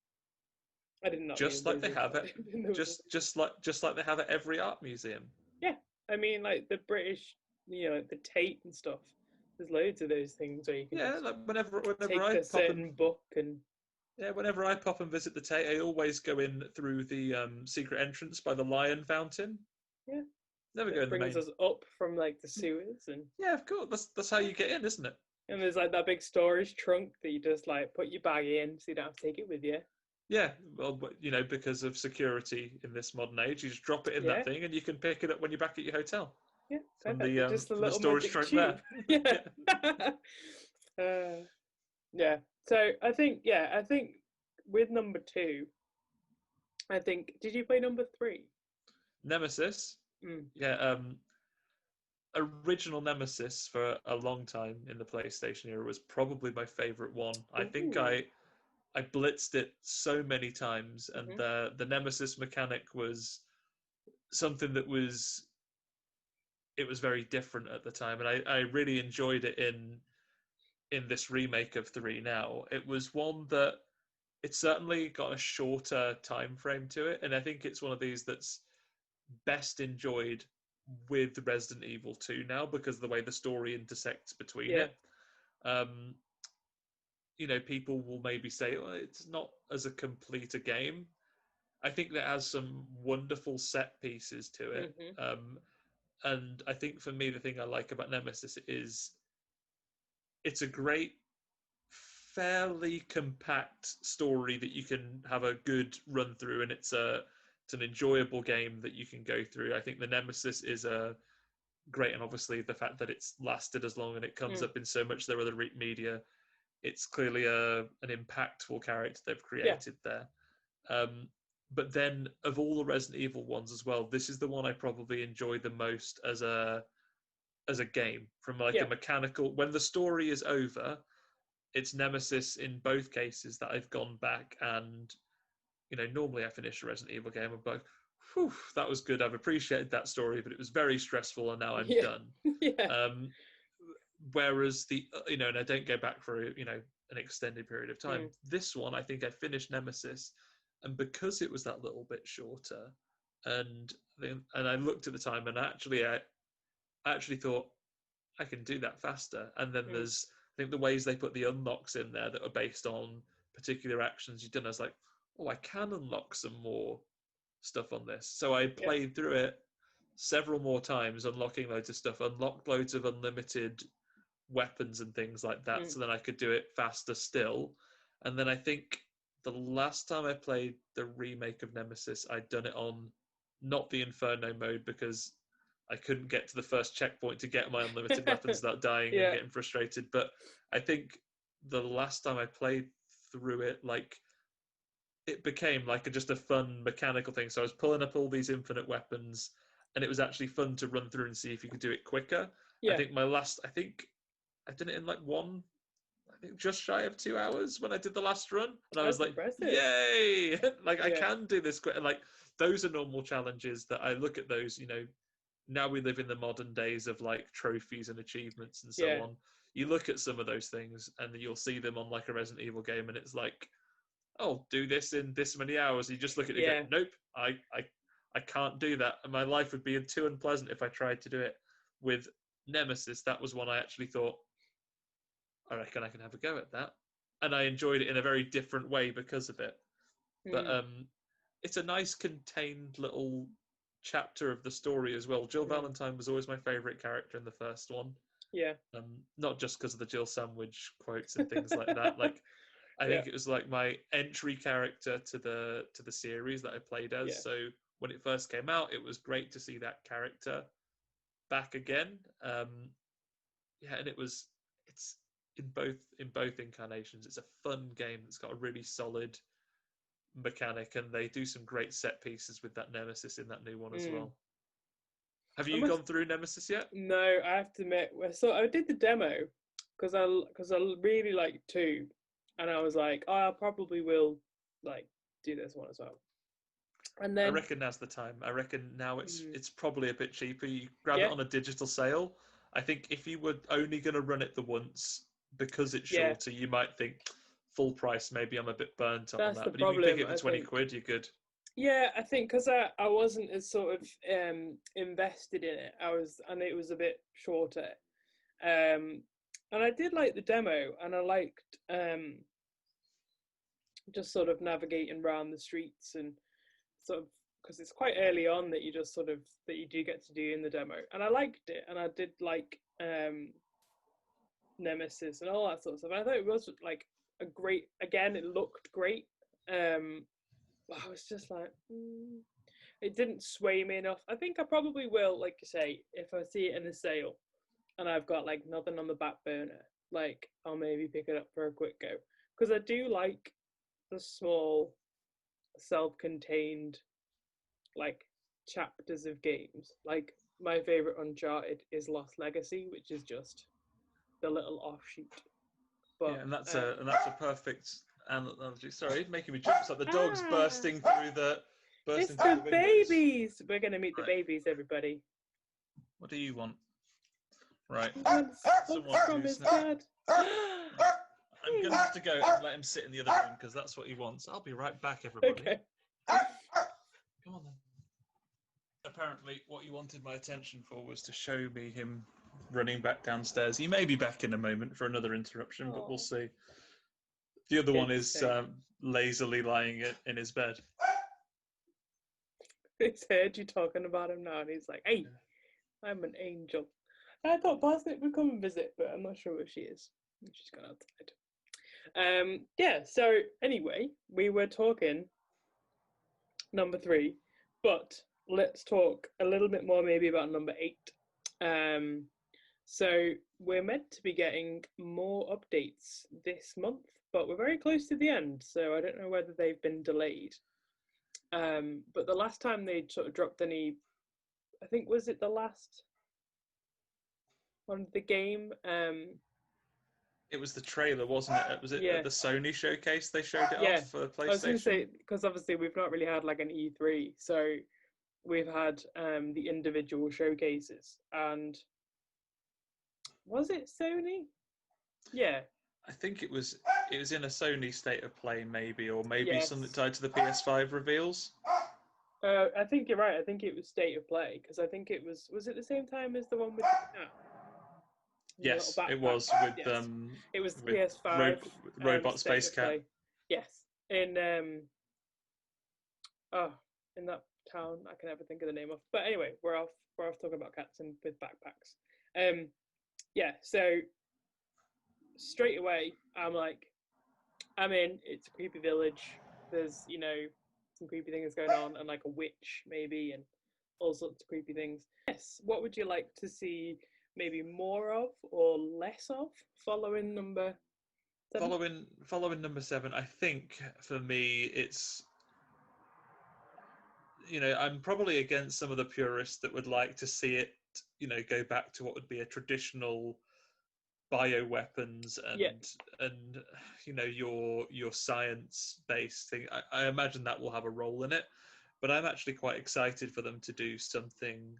I did not just need like they losing have card it, in the movie. just like they have at every art museum. Yeah, I mean, like the British, like the Tate and stuff. There's loads of those things where you can Yeah, just like whenever take I a pop and certain book and yeah, whenever I pop and visit the Tate, I always go in through the secret entrance by the lion fountain. yeah, Never go that in the brings main. us up from like the sewers Yeah, of course. That's how you get in, isn't it? and there's like that big storage trunk that you just like put your bag in so you don't have to take it with you. Yeah, well, because of security in this modern age, you just drop it in Yeah, that thing, and you can pick it up when you're back at your hotel yeah, perfect. It's just a from the little storage magic trunk there. tube. Yeah. Yeah, uh, yeah. So I think with number two, I think did you play number three? Nemesis. Mm. Yeah, original Nemesis for a long time in the PlayStation era was probably my favorite one. I think Ooh. I blitzed it so many times, and Mm-hmm. the Nemesis mechanic was something that was very different at the time, and I really enjoyed it in this remake of 3 now. It was one that it's certainly got a shorter time frame to it, and I think it's one of these that's best enjoyed with Resident Evil 2 now because of the way the story intersects between Yeah. it. Um, people will maybe say, well, it's not as a complete a game. I think that has some wonderful set pieces to it. Mm-hmm. And I think for me, the thing I like about Nemesis is it's a great, fairly compact story that you can have a good run through, and it's an enjoyable game that you can go through. I think the Nemesis is a great, and obviously the fact that it's lasted as long and it comes Mm. up in so much of their other media, it's clearly an impactful character they've Yeah. created there. Um, but then of all the Resident Evil ones as well, this is the one I probably enjoy the most as a game from like a Yeah. mechanical. When the story is over, it's Nemesis in both cases that I've gone back and normally I finish a Resident Evil game, I'm like, whew, that was good. I've appreciated that story, but it was very stressful, and now I'm Yeah. done. Yeah. Um, whereas and I don't go back for an extended period of time. Mm. This one, I think I finished Nemesis, and because it was that little bit shorter, and I looked at the time, and I actually thought I can do that faster. And then Mm. there's I think the ways they put the unlocks in there that are based on particular actions you've done. I was like, oh, I can unlock some more stuff on this. So I Yeah. played through it several more times, unlocking loads of stuff, unlocked loads of unlimited weapons and things like that, Mm. so then I could do it faster still. And then I think the last time I played the remake of Nemesis, I'd done it on not the Inferno mode because I couldn't get to the first checkpoint to get my unlimited weapons without dying and Yeah. getting frustrated. But I think the last time I played through it, like it became like just a fun mechanical thing. So I was pulling up all these infinite weapons, and it was actually fun to run through and see if you could do it quicker. Yeah. I think I did it in like I think just shy of 2 hours when I did the last run, and I was That's like, impressive. "Yay!" Like I Yeah. can do this quick. And like those are normal challenges that I look at those. Now we live in the modern days of like trophies and achievements and so Yeah. on. You look at some of those things, and you'll see them on like a Resident Evil game, and it's like, "Oh, do this in this many hours." And you just look at it and Yeah. go, "Nope, I can't do that." And my life would be too unpleasant if I tried to do it with Nemesis. That was one I actually thought, I reckon I can have a go at that. And I enjoyed it in a very different way because of it. But Mm. it's a nice contained little chapter of the story as well. Jill Mm. Valentine was always my favourite character in the first one. Yeah. Not just because of the Jill sandwich quotes and things like that. Like I Yeah. think it was like my entry character to the series that I played as. Yeah. So when it first came out, it was great to see that character back again. Yeah, and it's in both incarnations. It's a fun game that's got a really solid mechanic, and they do some great set pieces with that Nemesis in that new one as Mm. well. Have I you must. gone through Nemesis yet? No, I have to admit. So I did the demo because I really like two, and I was like, oh, I probably will like do this one as well. And I then, reckon now's the time. I reckon now mm, it's probably a bit cheaper. You grab it yeah, on a digital sale. I think if you were only going to run it the once because it's yeah, shorter, you might think full price, maybe I'm a bit burnt on That's that. the But if you pick problem, it for I 20 think. quid, you're good. Yeah, I think because I wasn't as sort of invested in it. And it was a bit shorter. Um, and I did like the demo, and I liked just sort of navigating around the streets and sort of because it's quite early on that you just sort of that you do get to do in the demo, and I liked it, and I did like Nemesis and all that sort of stuff. I thought it was like a great. Again, it looked great. But I was just like, it didn't sway me enough. I think I probably will, like you say, if I see it in the sale and I've got like nothing on the back burner, like I'll maybe pick it up for a quick go because I do like the small, self-contained like chapters of games. Like my favorite Uncharted is Lost Legacy, which is just the little offshoot. Yeah, But and that's a perfect analogy. Sorry, making me jump. It's like the dog's bursting through the it's bursting through the the windows. babies. We're gonna meet the Right. babies, everybody. What do you want? Right. He wants Someone hugs from who's his dad. I'm gonna have to go and let him sit in the other room because that's what he wants. I'll be right back, everybody. Okay. Come on then. Apparently, what you wanted my attention for was to show me him running back downstairs. He may be back in a moment for another interruption, but we'll see. The other one is lazily lying in his bed. He's heard you talking about him now, and he's like, "Hey, I'm an angel." I thought Parsnip would come and visit, but I'm not sure where she is. She's gone outside. Yeah. So anyway, we were talking number 3, but let's talk a little bit more maybe about number 8. So we're meant to be getting more updates this month, but we're very close to the end, so I don't know whether they've been delayed. But the last time they sort of dropped any, I think was it the last one of the game? It was the trailer, wasn't it? Was it Yeah. the Sony showcase they showed it off for PlayStation? I was going to say, because obviously we've not really had like an E3, so we've had the individual showcases. And was it Sony? Yeah. I think it was in a Sony State of Play, maybe, or maybe Yes. something tied to the PS5 reveals. I think you're right. I think it was State of Play because I think it was it the same time as the one with the cat? Yes, it was with yes. It was the with PS5 Robot State Space of Cat. Play. Yes, in in that town I can never think of the name of. But anyway, we're off talking about cats and with backpacks. Yeah, so straight away I'm like, I'm in. It's a creepy village. There's some creepy things going on and like a witch maybe and all sorts of creepy things. Yes, what would you like to see maybe more of or less of following number 7? Following number 7, I think for me it's I'm probably against some of the purists that would like to see it go back to what would be a traditional bioweapons and your science based thing. I imagine that will have a role in it, but I'm actually quite excited for them to do something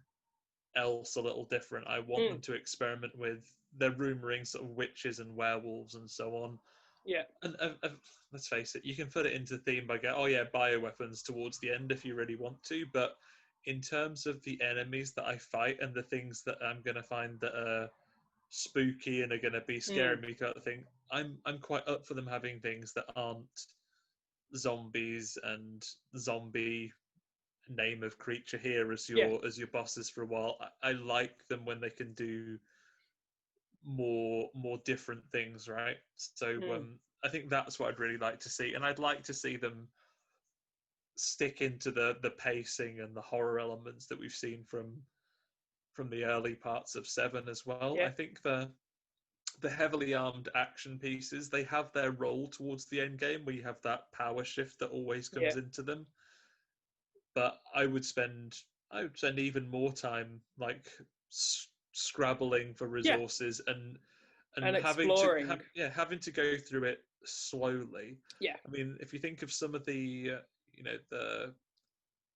else a little different. I want them to experiment with their rumoring sort of witches and werewolves and so on. Yeah. And let's face it, you can put it into theme by going, oh yeah, bioweapons towards the end if you really want to, but in terms of the enemies that I fight and the things that I'm going to find that are spooky and are going to be scaring me throughout the thing, I'm quite up for them having things that aren't zombies and zombie name of creature here as your bosses for a while. I like them when they can do more different things, right? So I think that's what I'd really like to see, and I'd like to see them stick into the pacing and the horror elements that we've seen from the early parts of 7 as well. I think the heavily armed action pieces, they have their role towards the end game where you have that power shift that always comes into them, but I would spend even more time like scrabbling for resources and exploring. having to go through it slowly. I mean, if you think of some of the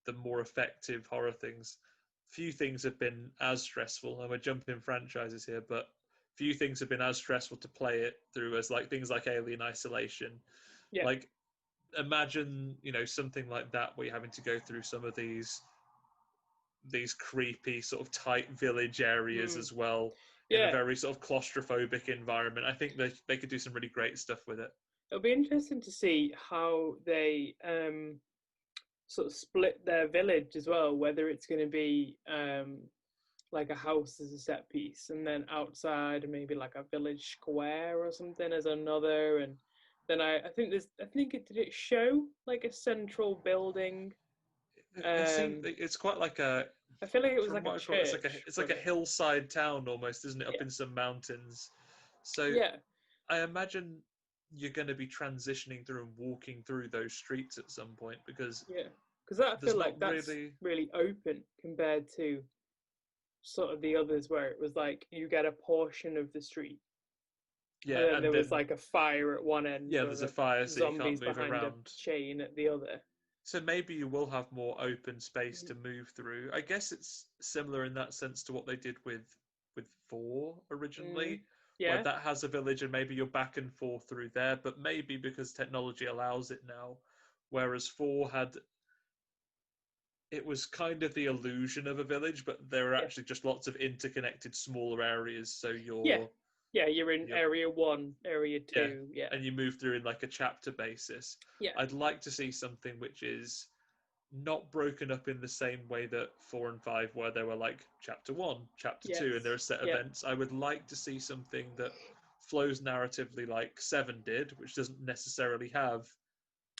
the more effective horror things, few things have been as stressful, and we're jumping franchises here, but few things have been as stressful to play it through as like things like Alien Isolation. Yeah. Like imagine, something like that where you're having to go through some of these creepy sort of tight village areas Mm. as well in a Yeah. very sort of claustrophobic environment. I think they could do some really great stuff with it. It'll be interesting to see how they sort of split their village as well, whether it's going to be like a house as a set piece, and then outside maybe like a village square or something as another. And then I think did it show like a central building? It seems Um, it's quite like a I feel like it was from like a what I've got, it's like a church, it's like but a hillside town almost, isn't it? Up yeah, in some mountains. So yeah, I imagine you're going to be transitioning through and walking through those streets at some point because yeah, because I there's feel not like that's really. really open compared to sort of the others where it was like you get a portion of the street and Yeah, then and there was then like a fire at one end yeah, or there's a fire, so you can't zombies move behind a around. chain at the other. So maybe you will have more open space Mhm. to move through. I guess it's similar in that sense to what they did with four Mm, originally, where yeah, that has a village and maybe you're back and forth through there, but maybe because technology allows it now, whereas four had it was kind of the illusion of a village, but there are yeah, actually just lots of interconnected smaller areas. So yeah, yeah. You're in you're area one, area yeah, two. Yeah, and you move through in like a chapter basis. yeah, I'd like to see something which is not broken up in the same way that four and five were. There were like chapter one, chapter two, and there yes, are set yeah, events. I would like to see something that flows narratively like seven did, which doesn't necessarily have,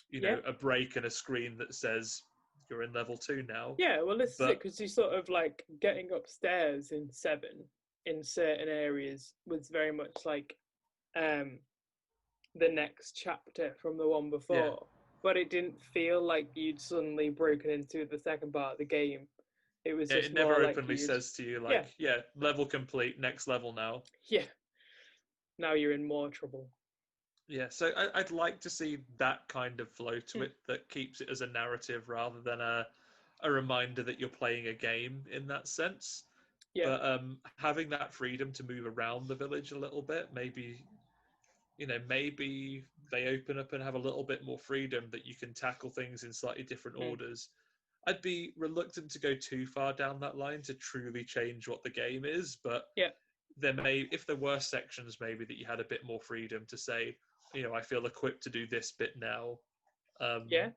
yeah, a break and a screen that says you're in level two now. yeah. Well, this is it But because you sort of like getting upstairs in seven in certain areas was very much like um the next chapter from the one yeah, before, but it didn't feel like you'd suddenly broken into the second part of the game. It was yeah, just it more never like openly you'd, says to you yeah, like, yeah, level complete, next level now. yeah, now you're in more trouble. Yeah, so I'd like to see that kind of flow to Mm, it that keeps it as a narrative rather than a reminder that you're playing a game in that sense. yeah, But having that freedom to move around the village a little bit, maybe they open up and have a little bit more freedom that you can tackle things in slightly different mm, orders. I'd be reluctant to go too far down that line to truly change what the game is, but yeah, if there were sections maybe that you had a bit more freedom to say, I feel equipped to do this bit now, yeah,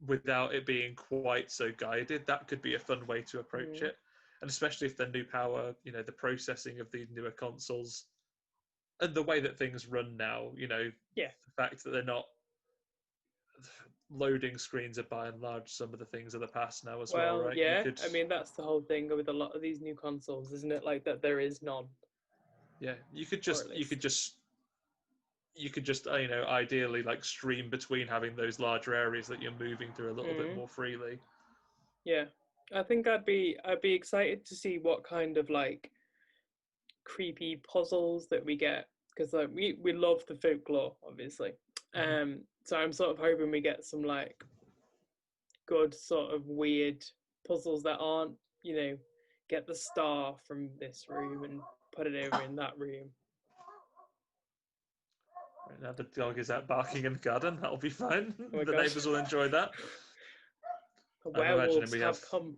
without it being quite so guided. That could be a fun way to approach mm, it, and especially if the new power, the processing of these newer consoles and the way that things run now, yeah. the fact that they're not loading screens are by and large some of the things of the past now as well, Well, right? You yeah. could, I mean, that's the whole thing with a lot of these new consoles, isn't it? Like that there is none, yeah, or at you could least. just ideally like stream between having those larger areas that you're moving through a little bit Mm, more freely. yeah, I think I'd be excited to see what kind of like creepy puzzles that we get because like we love the folklore obviously. Mhm. So I'm sort of hoping we get some like good sort of weird puzzles that aren't, get the star from this room and put it over in that room. Right now the dog is out barking in the garden. That'll be fine. Oh my The god. neighbours will enjoy that. The I'm imagining werewolves we have. have come.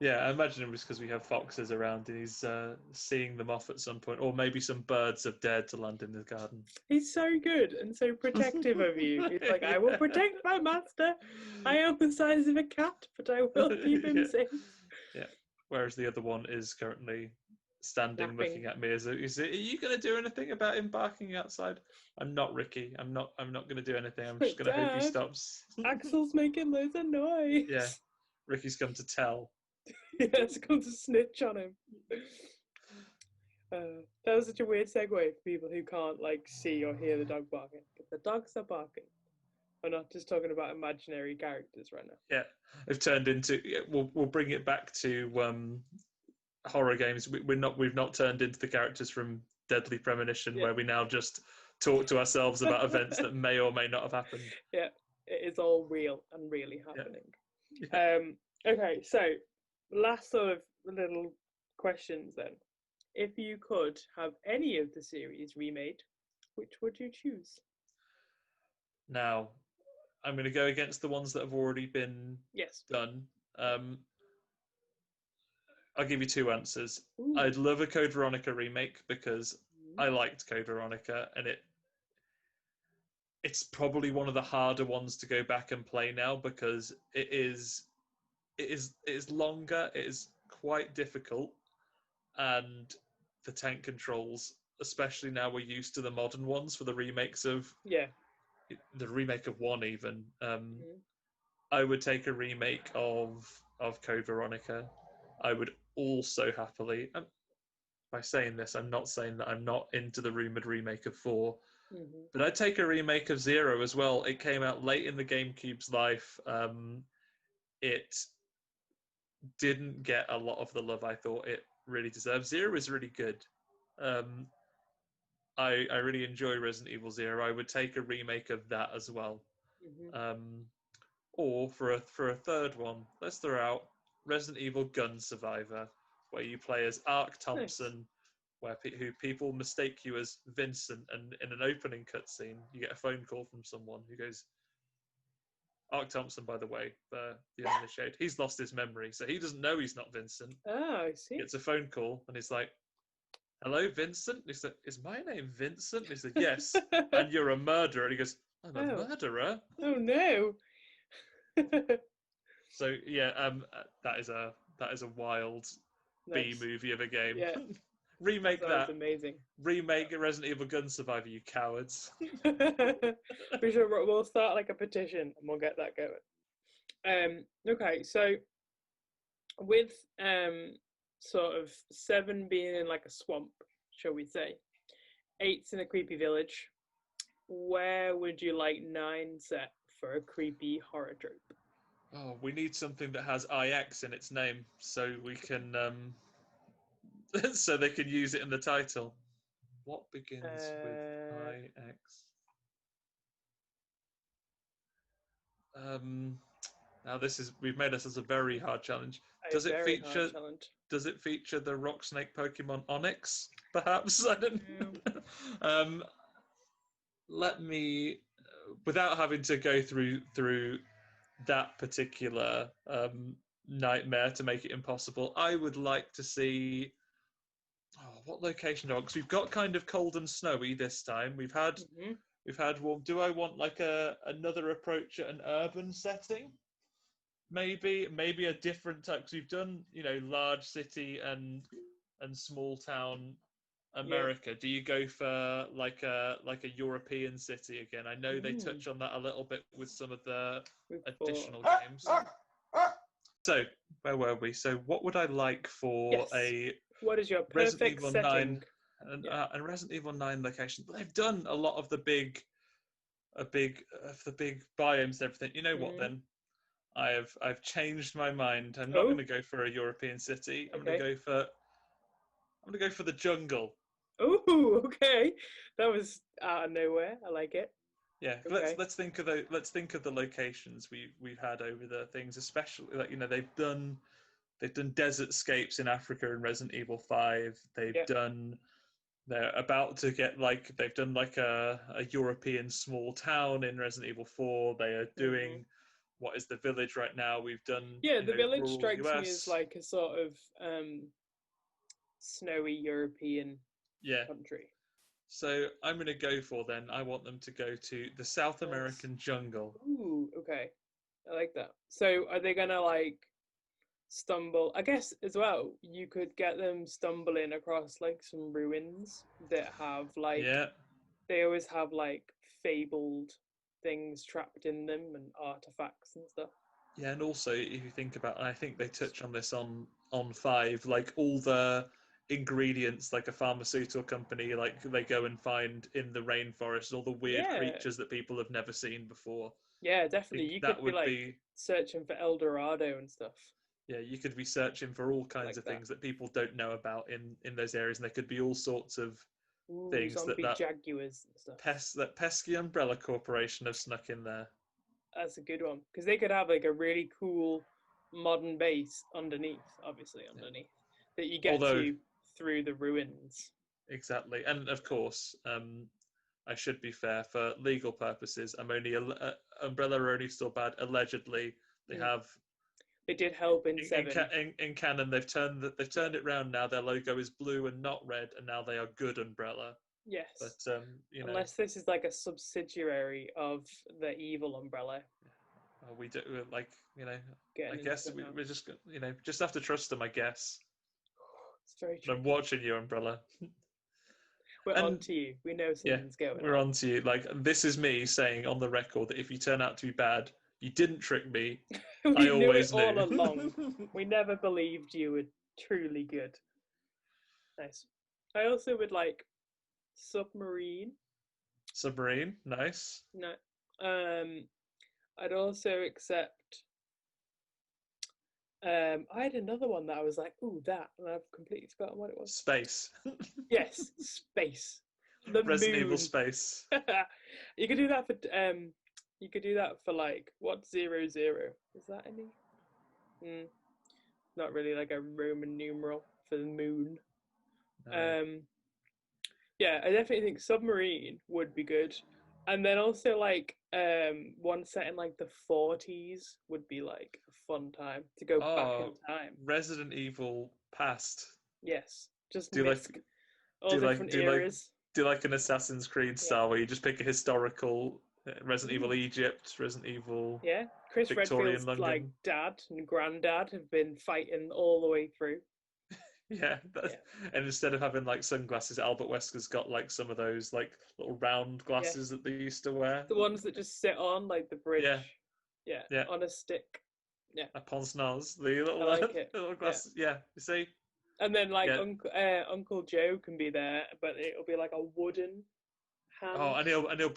Yeah, I imagine it was because we have foxes around and he's seeing them off at some point, or maybe some birds have dared to land in the garden. He's so good and so protective of you. He's like, I will Yeah. protect my master. I am the size of a cat, but I will keep him Yeah. safe. Yeah. Whereas the other one is currently standing, Napping. looking at me as, are you going to do anything about him barking outside? I'm not, Ricky. I'm not. I'm not going to do anything. I'm just going to hope he Dad, stops. Axel's making loads of Yeah. noise. Ricky's come to tell. He has come to snitch on him. That was such a weird segue for people who can't like see or hear the dog barking. But the dogs are barking. We're not just talking about imaginary characters right now. Yeah, they've turned into. Yeah, we'll bring it back to horror games. We've not turned into the characters from Deadly Premonition, Yeah. where we now just talk to ourselves about events that may or may not have happened. Yeah, it is all real and really happening. Yeah. Okay, so last sort of little questions then. if you could have any of the series remade, which would you choose? Now, I'm going to go against the ones that have already been Yes. done. I'll give you two answers. Ooh. I'd love a Code Veronica remake because Mm. I liked Code Veronica, and it's probably one of the harder ones to go back and play now because it is longer, it is quite difficult, and the tank controls, especially now we're used to the modern ones for the remakes of Yeah. the remake of one even. Mm-hmm. I would take a remake of Code Veronica. I would also happily. By saying this, I'm not saying that I'm not into the rumored remake of 4, Mm-hmm. but I'd take a remake of 0 as well. It came out late in the GameCube's life. It didn't get a lot of the love I thought it really deserved. 0 is really good. Um, I really enjoy Resident Evil 0. I would take a remake of that as well. Mm-hmm. Um, or for a third one, let's throw out Resident Evil Gun Survivor, where you play as Ark Nice. Thompson, who people mistake you as Vincent, and in an opening cutscene, you get a phone call from someone who goes, Ark Thompson, by the way, for the uninitiated, he's lost his memory, so he doesn't know he's not Vincent. Ah, I He see. gets a phone call, and he's like, "Hello, Vincent." And he said, "Is my name Vincent?" And he said, "Yes." And you're a murderer. And he goes, "I'm a Oh. murderer." Oh no. So yeah, that is a wild B Nice. movie of a game. Yeah, that Remake sounds that. amazing. Remake a Resident Evil Gun Survivor, you cowards. For sure, we'll start like a petition and we'll get that going. Okay, so with sort of 7 being in like a swamp, shall we say, 8's in a creepy village, where would you like 9 set for a creepy horror trope? Oh, we need something that has IX in its name so we can so they can use it in the title. What begins with IX? Um, Now we've made this as a very hard challenge. A Does it very hard feature challenge. does it feature the rock snake Pokemon Onyx? Perhaps I don't. No. um, Let me, without having to go through that particular nightmare to make it impossible, I would like to see. Oh, what location do I want? Because we've got kind of cold and snowy this time. Mm-hmm. We've had warm. Do I want like another approach at an urban setting? Maybe a different type, because we've done large city and small town Yeah. America. Do you go for like a European city again? I know they Mm. touch on that a little bit with some of the With 4. additional games. Yeah. So where were we? So what would I like for Yes. a What is your Resident perfect Evil setting? 9 and, Yeah. uh, and Resident Evil 9 location? They've done a lot of the big biomes and everything. You know what Mm. then? I've changed my mind. I'm not going Oh, to go for a European city. okay. I'm going to go for the jungle. Oh, okay. That was out of nowhere. I like it. Yeah, Okay. let's think of the locations we've had over the things, especially like they've done desert scapes in Africa in Resident Evil 5. Yeah. They're about to get they've done like a European small town in Resident Evil 4. They are Mm-hmm. doing what is the village right now. We've done Yeah, the village rural strikes me as US. like a sort of snowy European Yeah. country. So I'm going to go for then. I want them to go to the South Nice. American jungle. Ooh, okay. I like that. So are they gonna like stumble? I guess as well, you could get them stumbling across like some ruins that have like Yeah, they always have like fabled things trapped in them and artifacts and stuff. yeah, and also if you think about, I think they touch on this on 5, like all the ingredients like a pharmaceutical company like they go and find in the rainforest, all the weird Yeah, creatures that people have never seen before. yeah, I definitely. think You that could be would like be, searching for El Dorado and stuff yeah, you could be searching for all kinds like of that. things that people don't know about in those areas, and there could be all sorts of Ooh, things that zombie that jaguars and stuff. that pesky umbrella corporation have snuck in there. That's a good one because they could have like a really cool modern base underneath, obviously Yeah. underneath that you get Although to through the ruins. Exactly. And of course, I should be fair, for legal purposes, I'm only Umbrella are only still bad allegedly. They have They did help in 7. in canon. They've turned it round now. Their logo is blue and not red, and now they are good Umbrella. Yes. But unless this is like a subsidiary of the evil Umbrella. We do like I Getting guess into it now. we're just just have to trust them. I guess. It's very But true. I'm watching you, Umbrella. We're on to you. We know something's going on. We're on to you. Like, this is me saying on the record that if you turn out to be bad, you didn't trick me. We I knew always it all knew. along. We never believed you were truly good. Nice. I also would like Submarine. Submarine, nice. No. I'd also accept. I had another one that I was like, ooh, that, and I've completely forgotten what it was. Space. Yes, space. The Resident moon. Evil Space. You could do that for you could do that for like what 00? Is that any? Not really like a Roman numeral for the moon. No. Yeah, I definitely think submarine would be good. And then also like one set in like the 40s would be like a fun time to go back in time. Resident Evil Past. Yes, just Do you mix like all different eras. Do you like an Assassin's Creed style where you just pick a historical Resident Evil Egypt, Resident Evil Chris Victorian Redfield's London. like dad and granddad have been fighting all the way through. And instead of having like sunglasses, Albert Wesker's got like some of those like little round glasses that they used to wear. The ones that just sit on like the bridge. On a stick. Yeah. A pince-nez, the little, I like it. little glasses. Yeah, you see. And then like Uncle Joe can be there, but it'll be like a wooden hand. Oh, and he'll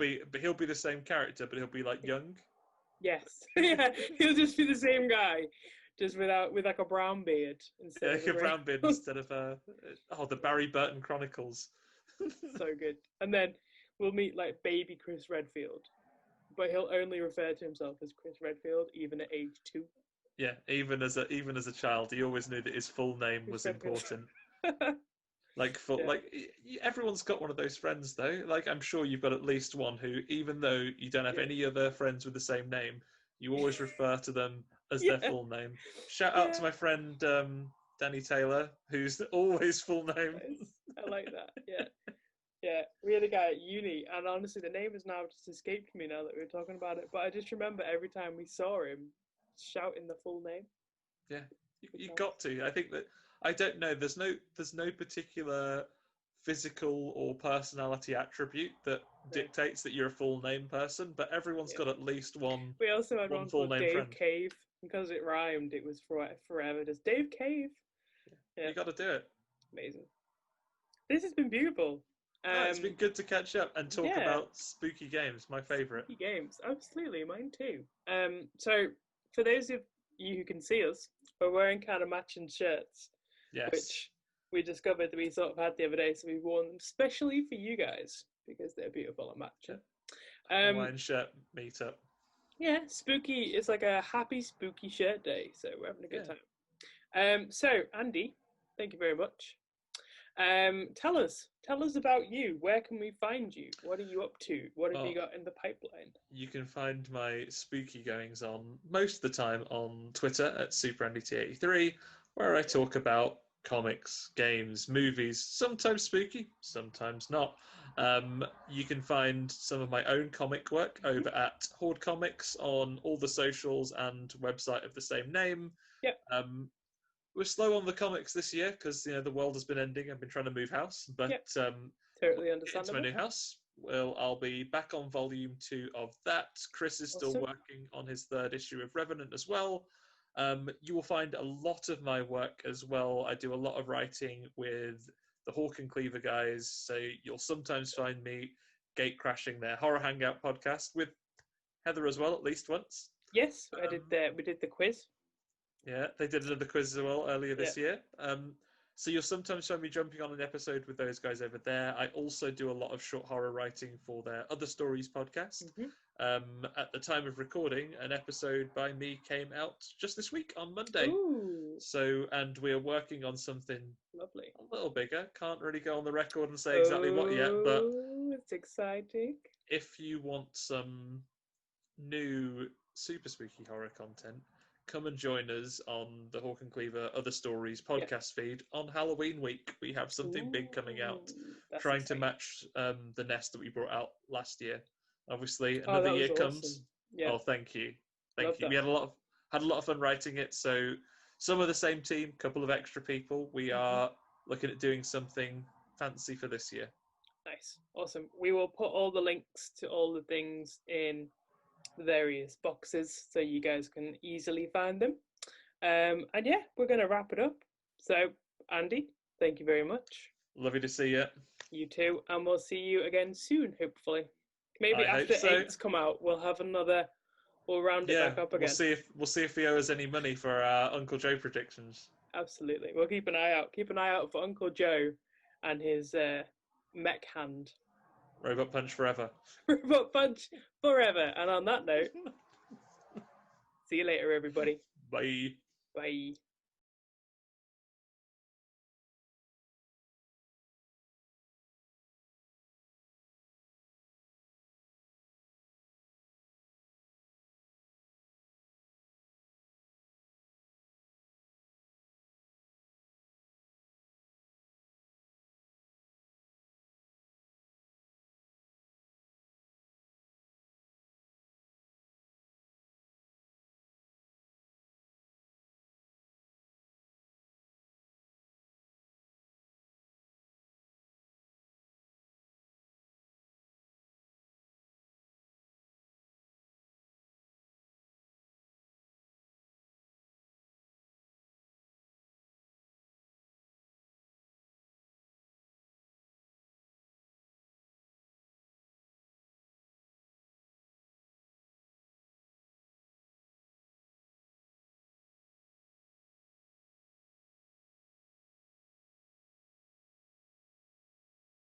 be the same character, but he'll be like young. Yes. Yeah, he'll just be the same guy, just with like a brown beard instead of a brown beard instead of the Barry Burton Chronicles. So good. And then we'll meet like baby Chris Redfield, but he'll only refer to himself as Chris Redfield even at age 2. Yeah, even as a child, he always knew that his full name was important. Like everyone's got one of those friends though. Like I'm sure you've got at least one who, even though you don't have any other friends with the same name, you always refer to them as their full name. Shout out to my friend Danny Taylor, who's always full name. Nice. I like that. Yeah. We had a guy at uni, and honestly, the name has now just escaped me now that we're talking about it. But I just remember every time we saw him shouting the full name. Yeah, you got to. I think that I don't know. There's no particular physical or personality attribute that dictates that you're a full name person, but everyone's got at least one. We also had one full called name Dave friend. Cave because it rhymed. It was forever just Dave Cave. Yeah. You got to do it. Amazing. This has been beautiful. It's been good to catch up and talk about spooky games. My favourite. Spooky games, absolutely, mine too. So for those of you who can see us, we're wearing kind of matching shirts. Yes. Which we discovered that we sort of had the other day, so we've worn them specially for you guys because they're beautiful and matching. Hawaiian shirt meetup. Yeah, spooky. It's like a happy spooky shirt day, so we're having a good time. So Andy, thank you very much. Tell us about you. Where can we find you? What are you up to? What have you got in the pipeline? You can find my spooky goings on most of the time on Twitter at SuperAndyT83, where I talk about comics, games, movies, sometimes spooky, sometimes not. You can find some of my own comic work over at Horde Comics on all the socials and website of the same name. Yep. We're slow on the comics this year because the world has been ending. I've been trying to move house, but totally understandable. Into my new house. Well, I'll be back on volume 2 of that. Chris is still working on his 3rd issue of Revenant as well. You will find a lot of my work as well. I do a lot of writing with the Hawk and Cleaver guys, so you'll sometimes find me gate crashing their Horror Hangout podcast with Heather as well, at least once. Yes, we did the quiz. Yeah, they did another quiz as well earlier this year. So you'll sometimes find me jumping on an episode with those guys over there. I also do a lot of short horror writing for their Other Stories podcast. At the time of recording, an episode by me came out just this week on Monday. Ooh. So, and we're working on something Lovely. a little bigger. Can't really go on the record and say exactly what yet, but it's exciting. if you want some new super spooky horror content, come and join us on the Hawk and Cleaver Other Stories podcast feed on Halloween week. We have something big coming out, trying to match the nest that we brought out last year. Obviously, another year comes. Yeah. Oh, thank you. Thank you. We had a lot of fun writing it. So some of the same team, couple of extra people. We are looking at doing something fancy for this year. Nice. Awesome. We will put all the links to all the things in the various boxes so you guys can easily find them. And yeah, we're going to wrap it up. So, Andy, thank you very much. Lovely to see you. You too. And we'll see you again soon, hopefully. Maybe after 8's come out, we'll have another. We'll round it back up again. We'll see if we owe us any money for our Uncle Joe predictions. Absolutely. We'll keep an eye out. Keep an eye out for Uncle Joe and his mech hand. Robot Punch forever. Robot Punch forever. And on that note, see you later, everybody. Bye. Bye.